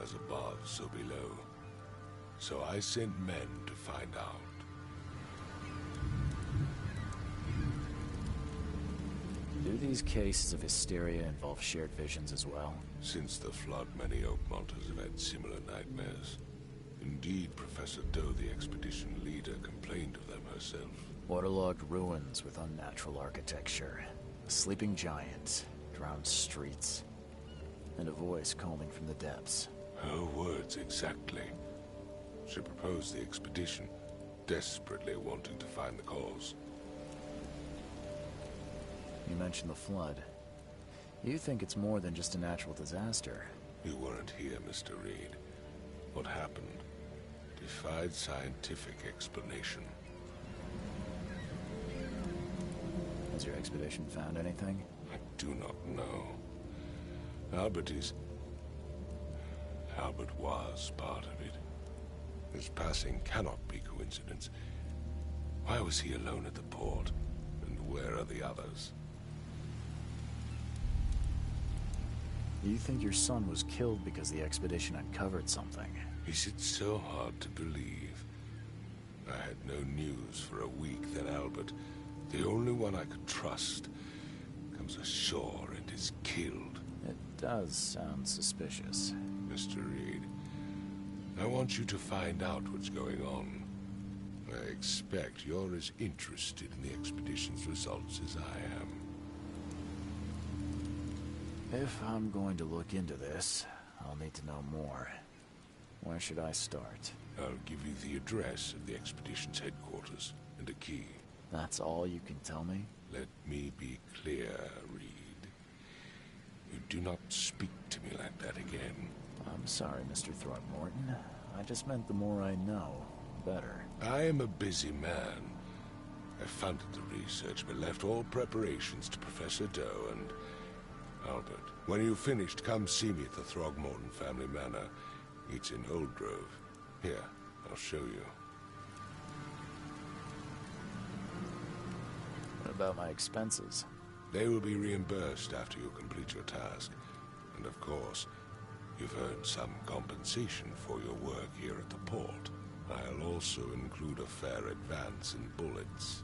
As above, so below. So I sent men to find out. Do these cases of hysteria involve shared visions as well? Since the flood, many Oakmonters have had similar nightmares. Indeed, Professor Doe, the expedition leader, complained of them herself. Waterlogged ruins with unnatural architecture, a sleeping giant, drowned streets, and a voice calling from the depths. Her words exactly. She proposed the expedition, desperately wanting to find the cause. You mentioned the flood. You think it's more than just a natural disaster. You weren't here, Mr. Reed. What happened defied scientific explanation. Has your expedition found anything? I do not know. Albert was part of it. His passing cannot be coincidence. Why was he alone at the port? And where are the others? You think your son was killed because the expedition uncovered something? Is it so hard to believe? I had no news for a week, then Albert, the only one I could trust, comes ashore and is killed. It does sound suspicious. Mr. Reed, I want you to find out what's going on. I expect you're as interested in the expedition's results as I am. If I'm going to look into this, I'll need to know more. Where should I start? I'll give you the address of the expedition's headquarters and a key. That's all you can tell me? Let me be clear, Reed. You do not speak to me like that again. I'm sorry, Mr. Throgmorton. I just meant the more I know, the better. I am a busy man. I funded the research, but left all preparations to Professor Doe, and Albert, when you've finished, come see me at the Throgmorton family manor. It's in Old Grove. Here, I'll show you. What about my expenses? They will be reimbursed after you complete your task. And of course, you've earned some compensation for your work here at the port. I'll also include a fair advance in bullets.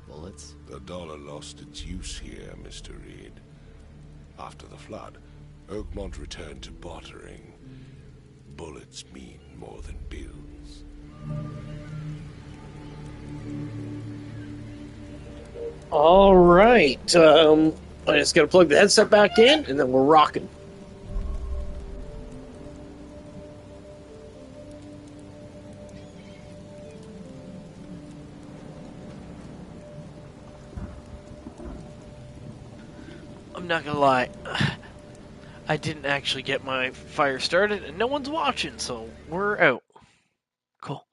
Bullets? The dollar lost its use here, Mr. Reed. After the flood, Oakmont returned to bartering. Bullets mean more than bills. All right. I just gotta plug the headset back in, and then we're rocking. I'm not gonna lie. I didn't actually get my fire started, and no one's watching, so we're out. Cool.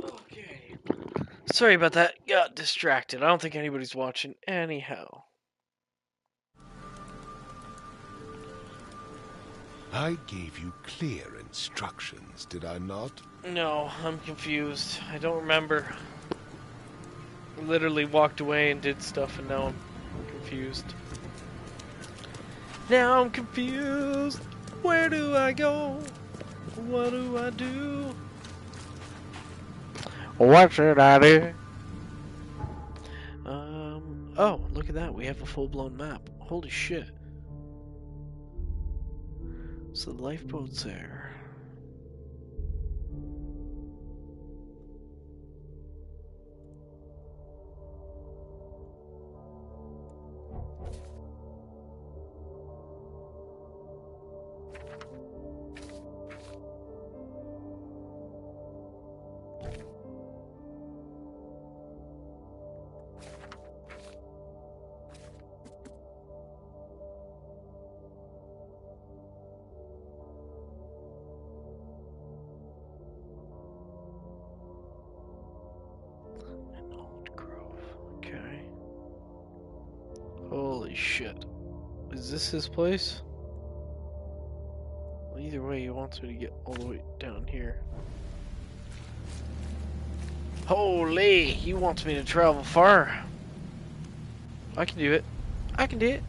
Okay. Sorry about that. Got distracted. I don't think anybody's watching anyhow. I gave you clear instructions, did I not? No, I'm confused. I don't remember. I literally walked away and did stuff, and now I'm confused. Now I'm confused. Where do I go? What do I do? What should I do? Oh, look at that. We have a full-blown map. Holy shit. So the lifeboat's there. An old grove. Okay. Holy shit. Is this his place? Well, either way, he wants me to get all the way down here. Holy! He wants me to travel far. I can do it. I can do it.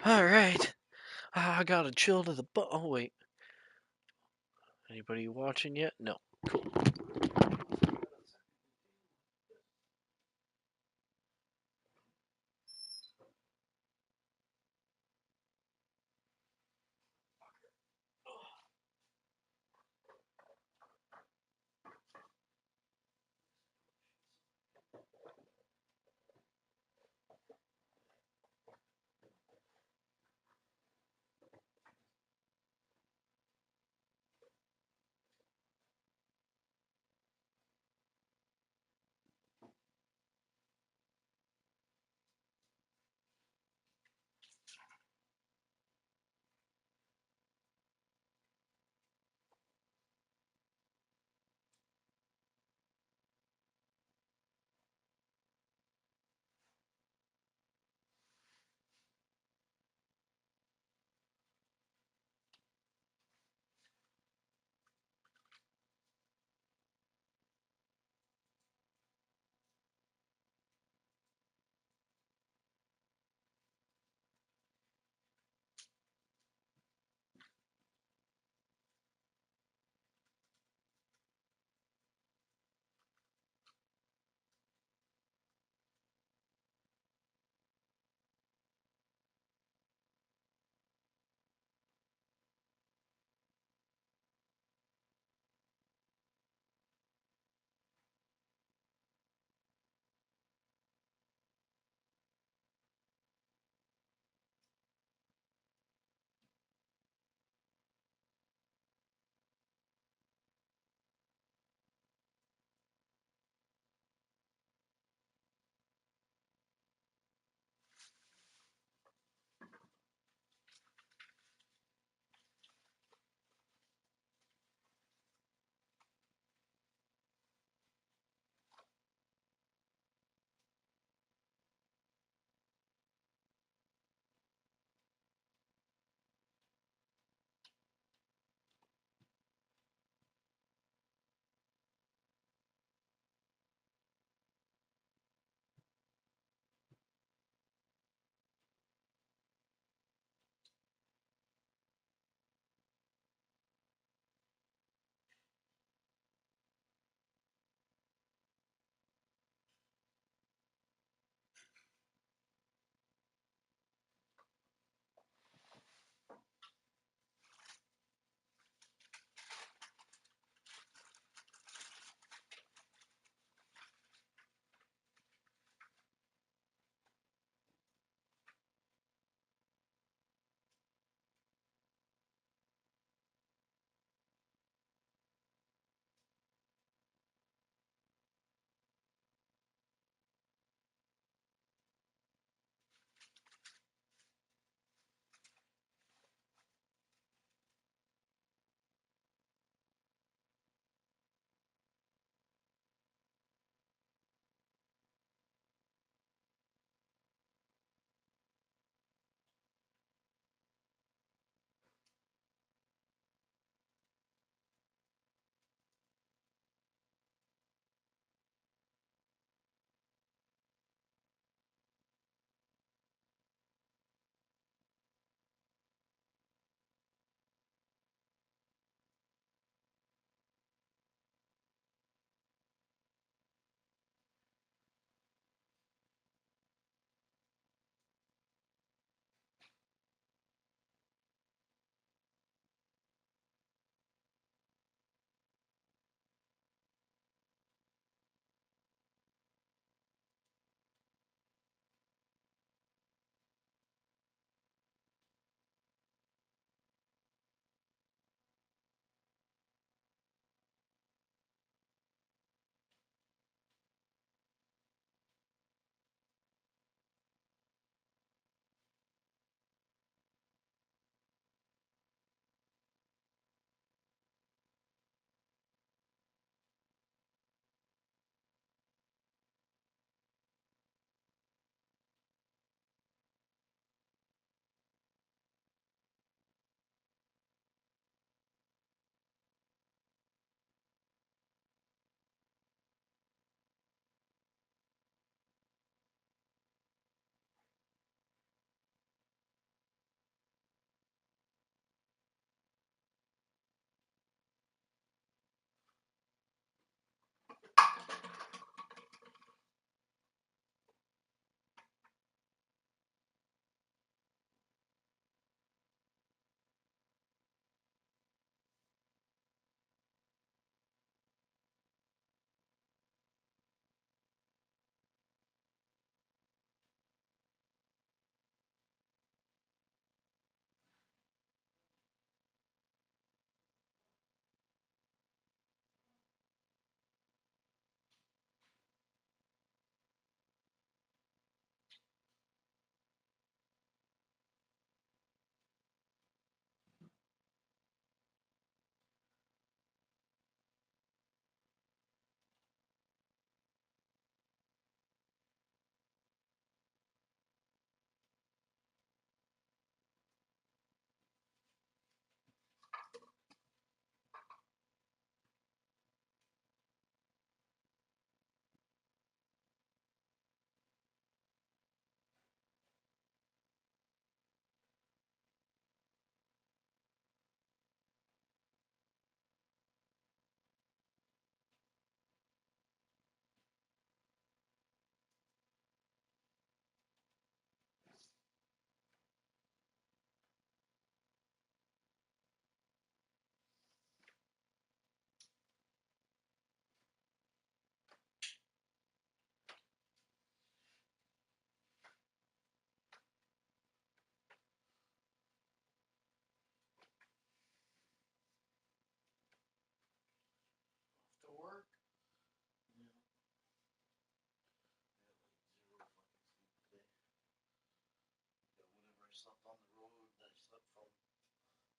Alright. I got a chill to the butt. Oh, wait. Anybody watching yet? No. Cool.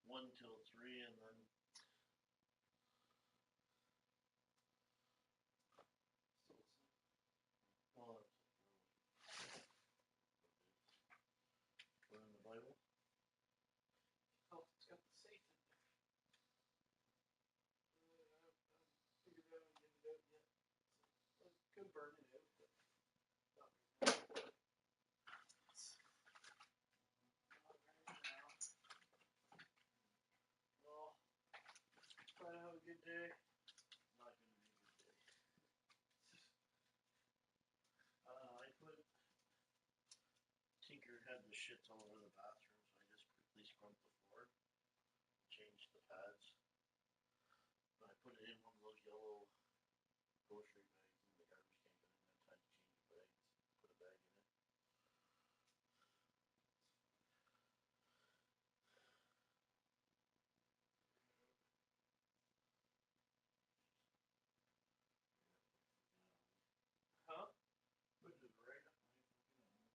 1 till 3, and then well, in the Bible. Oh, it's got the safe in there. I haven't figured out how to get it out yet. So I could burn it out, but not right now. Not right now. Well, try to have a good day. Not gonna be a good day. I put Tinker had the shits all over the bathroom, so I just quickly scrubbed the floor, changed the pads. And I put it in one of those yellow grocery bags in the garbage can, but I didn't have time to change the bags. Put a bag in it. Huh? Put it right up my fucking arm.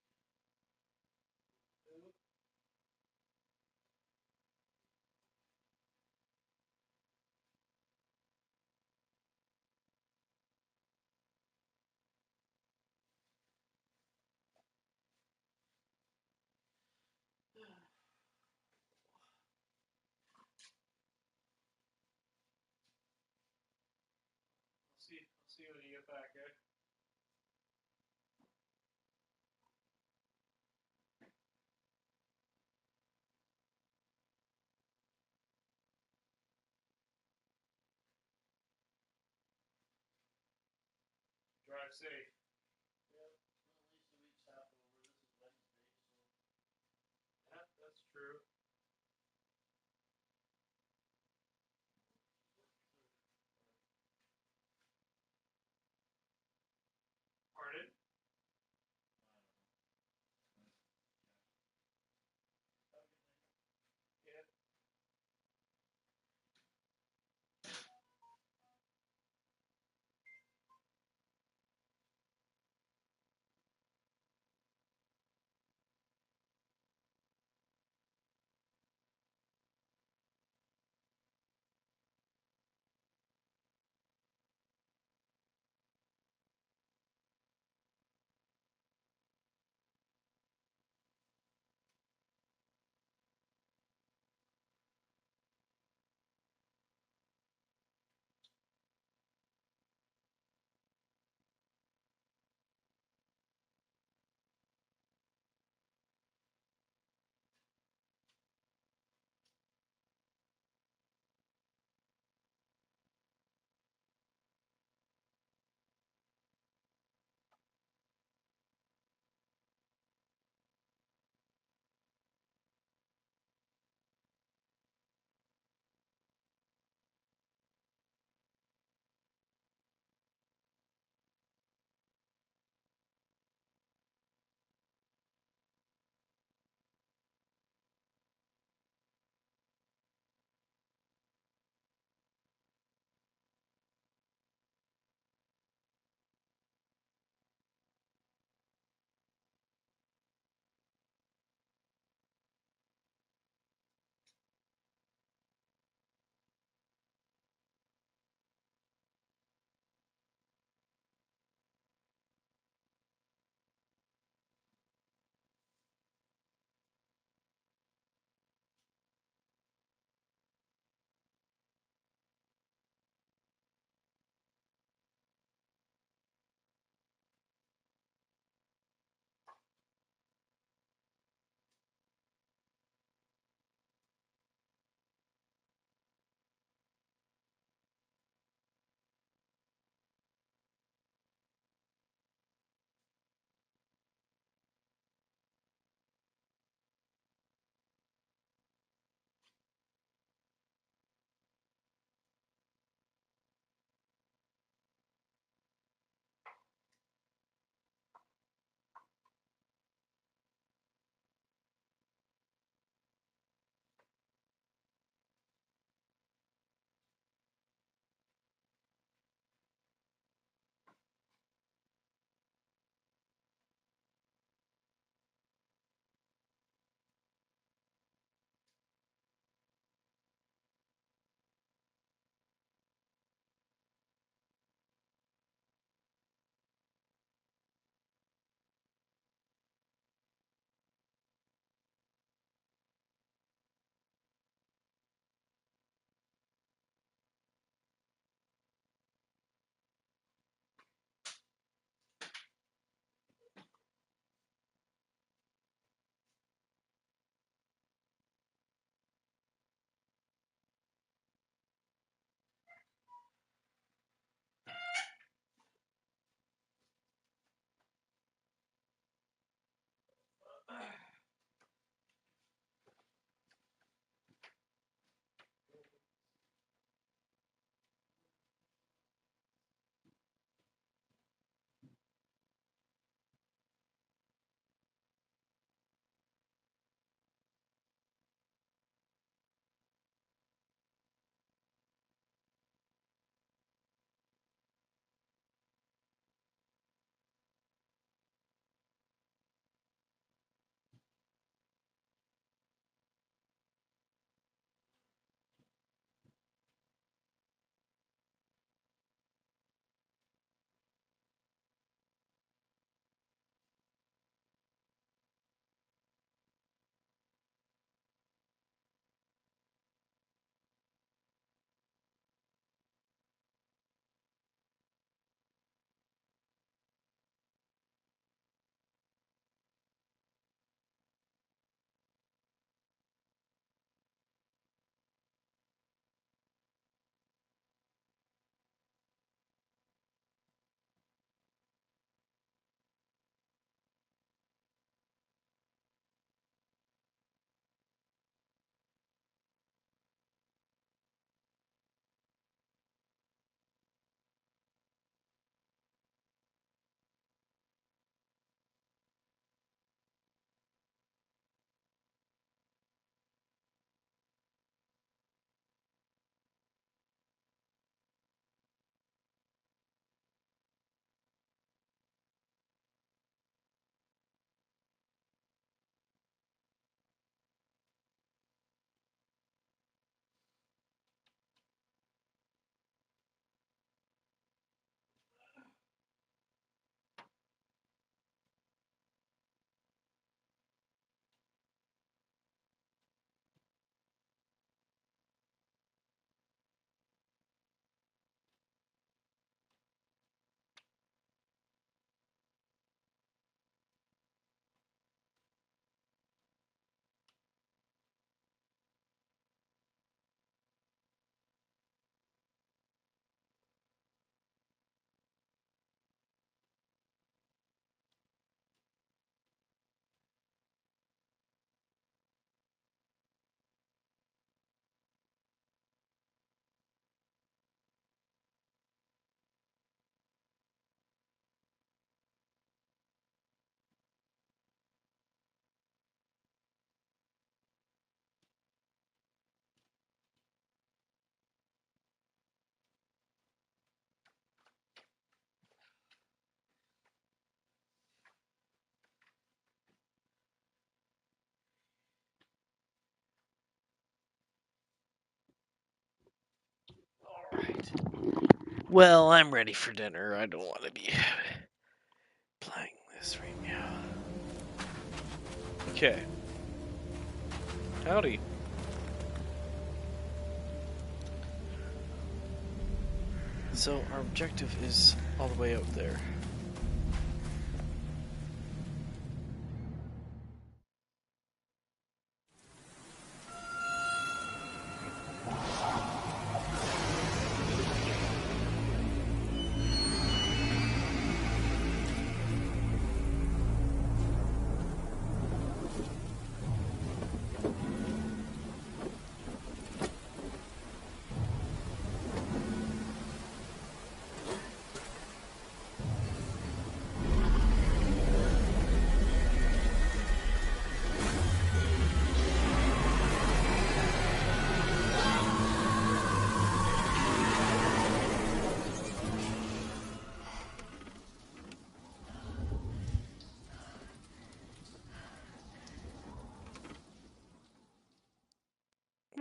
I'll see when you get back, eh? Drive safe. Yeah, well, at least the week's half over. This is Wednesday, so. Yeah, that's true. Pardon? Yeah. Alright. Well, I'm ready for dinner. I don't want to be playing this right now. Okay. Howdy. So, our objective is all the way out there.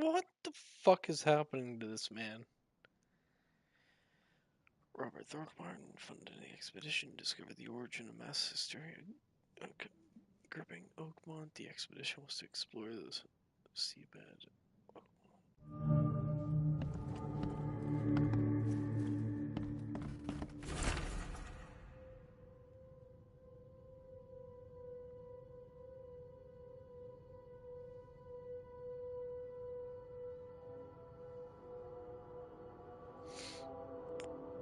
What the fuck is happening to this man? Robert Throckmorton funded the expedition, discovered the origin of mass hysteria gripping Oakmont. The expedition was to explore the seabed.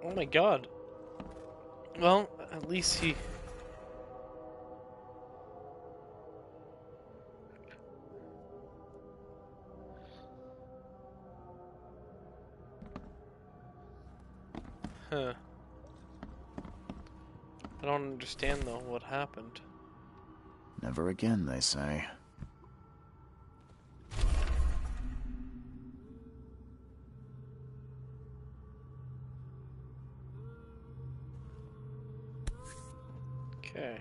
Oh my god. Well, at least he... Huh. I don't understand, though, what happened. Never again, they say. Okay.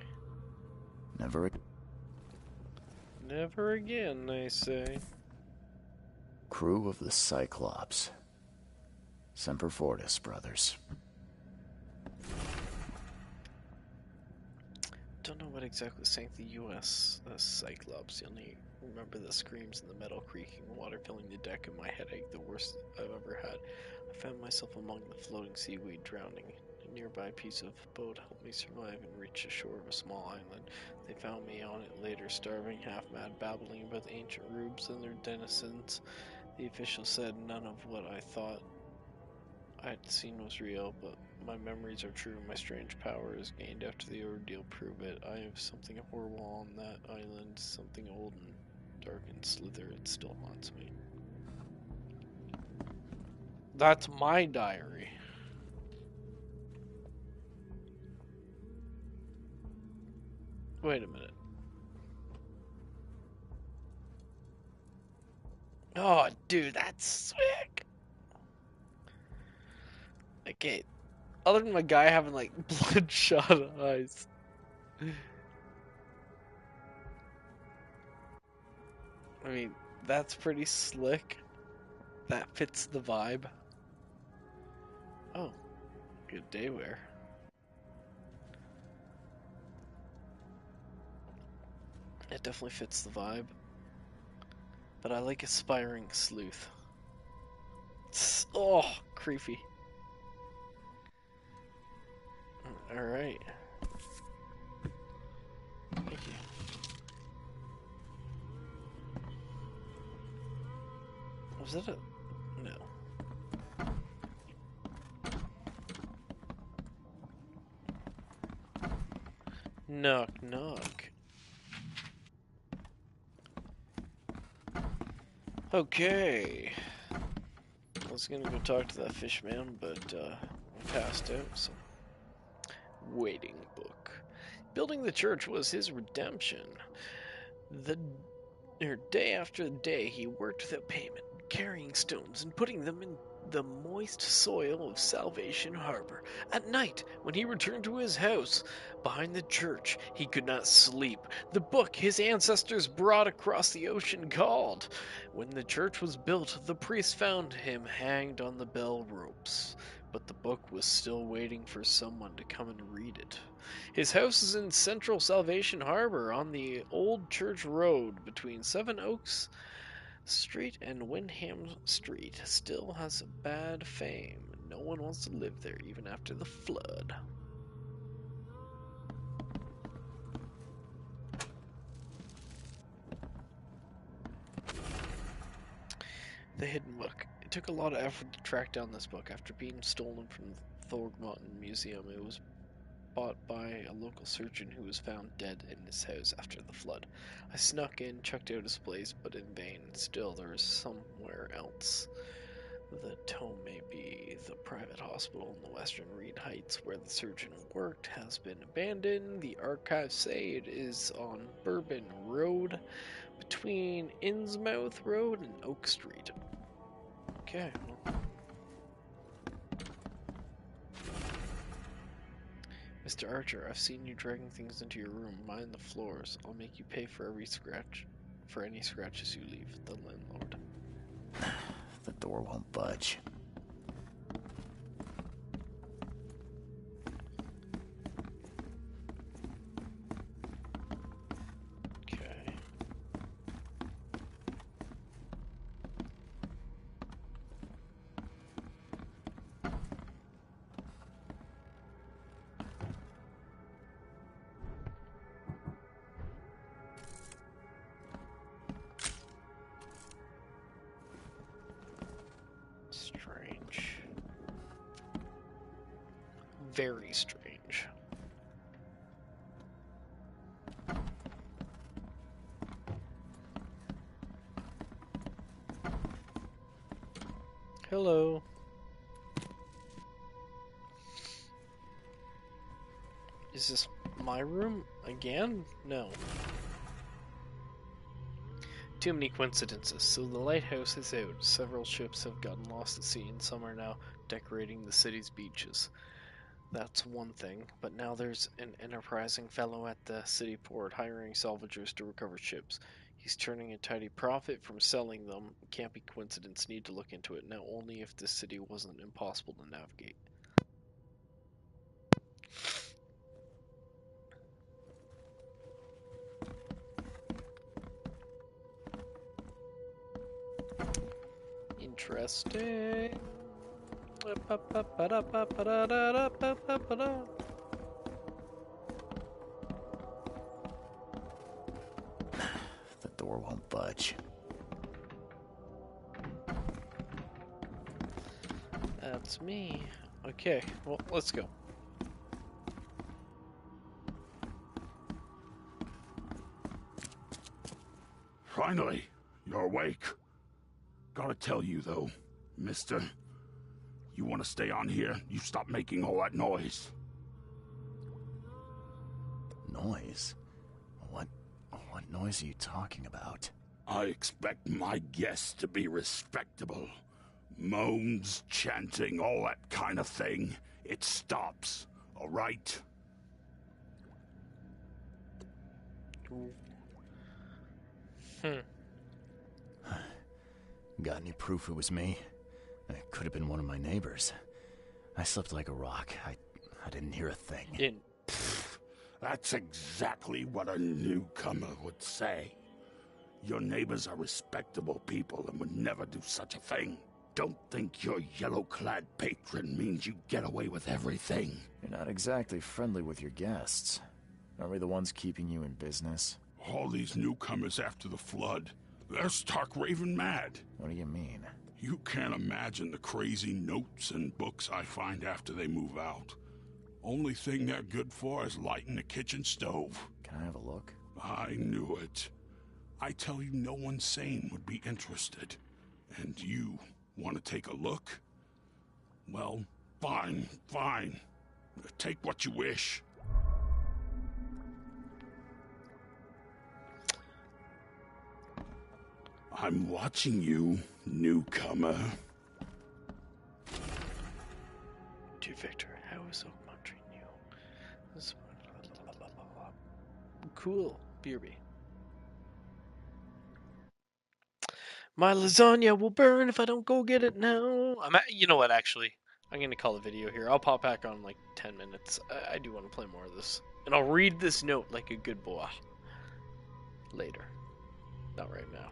Never again, they say. Crew of the Cyclops. Semper Fortis, brothers. Don't know what exactly sank the U.S. Cyclops. The only remember the screams and the metal creaking, water filling the deck, and my headache, the worst I've ever had. I found myself among the floating seaweed, drowning. A nearby piece of boat helped me survive and reach the shore of a small island. They found me on it later, starving, half-mad, babbling about the ancient rubes and their denizens. The official said none of what I thought I'd seen was real, but my memories are true. My strange power is gained after the ordeal prove it. I have something horrible on that island, something old and dark and slither. It still haunts me. That's my diary. Wait a minute. Oh, dude, that's sick. Okay, other than my guy having like bloodshot eyes. I mean, that's pretty slick. That fits the vibe. Oh, good day wear. It definitely fits the vibe. But I like aspiring sleuth. Oh, creepy. Alright. Thank you. Was that a... No. Knock, knock. Okay. I was gonna go talk to that fish man, but I passed out, so... Waiting book. Building the church was his redemption. Day after day, he worked without payment, carrying stones and putting them in the moist soil of Salvation Harbor. At night, when he returned to his house behind the church, he could not sleep. The book his ancestors brought across the ocean called. When the church was built, the priest found him hanged on the bell ropes, but the book was still waiting for someone to come and read it. His house is in central Salvation Harbor on the Old Church Road between Seven Oaks Street and Windham Street. Still has a bad fame. No one wants to live there even after the flood. The Hidden Book. It took a lot of effort to track down this book. After being stolen from the Thorgmountain Museum, it was bought by a local surgeon who was found dead in his house after the flood. I snuck in, checked out his place, but in vain. Still, there is somewhere else. The tome may be the private hospital in the Western Reed Heights where the surgeon worked has been abandoned. The archives say it is on Bourbon Road between Innsmouth Road and Oak Street. Okay, well. Mr. Archer, I've seen you dragging things into your room. Mind the floors. I'll make you pay for any scratches you leave. The landlord. The door won't budge. Okay. Strange. Very strange. Hello. Is this my room again? No. Too many coincidences. So the lighthouse is out. Several ships have gotten lost at sea, and some are now decorating the city's beaches. That's one thing, but now there's an enterprising fellow at the city port hiring salvagers to recover ships. He's turning a tidy profit from selling them. Can't be coincidence. Need to look into it. Now only if this city wasn't impossible to navigate. Interesting. The door won't budge. That's me. Okay, well, let's go. Finally, you're awake. Gotta tell you, though, mister, you want to stay on here, you stop making all that noise. Noise? What noise are you talking about? I expect my guests to be respectable. Moans, chanting, all that kind of thing. It stops, all right? Got any proof it was me? It could have been one of my neighbors. I slept like a rock. I didn't hear a thing. That's exactly what a newcomer would say. Your neighbors are respectable people and would never do such a thing. Don't think your yellow-clad patron means you get away with everything. You're not exactly friendly with your guests. Are we the ones keeping you in business? All these newcomers after the flood, they're stark raving mad. What do you mean? You can't imagine the crazy notes and books I find after they move out. Only thing they're good for is lighting the kitchen stove. Can I have a look? I knew it. I tell you, no one sane would be interested. And you want to take a look? Well, fine. Take what you wish. I'm watching you, newcomer. Victor. How is Oakmont treating you? Cool. BRB. My lasagna will burn if I don't go get it now. You know what, actually? I'm going to call the video here. I'll pop back on like 10 minutes. I do want to play more of this. And I'll read this note like a good boy. Later. Not right now.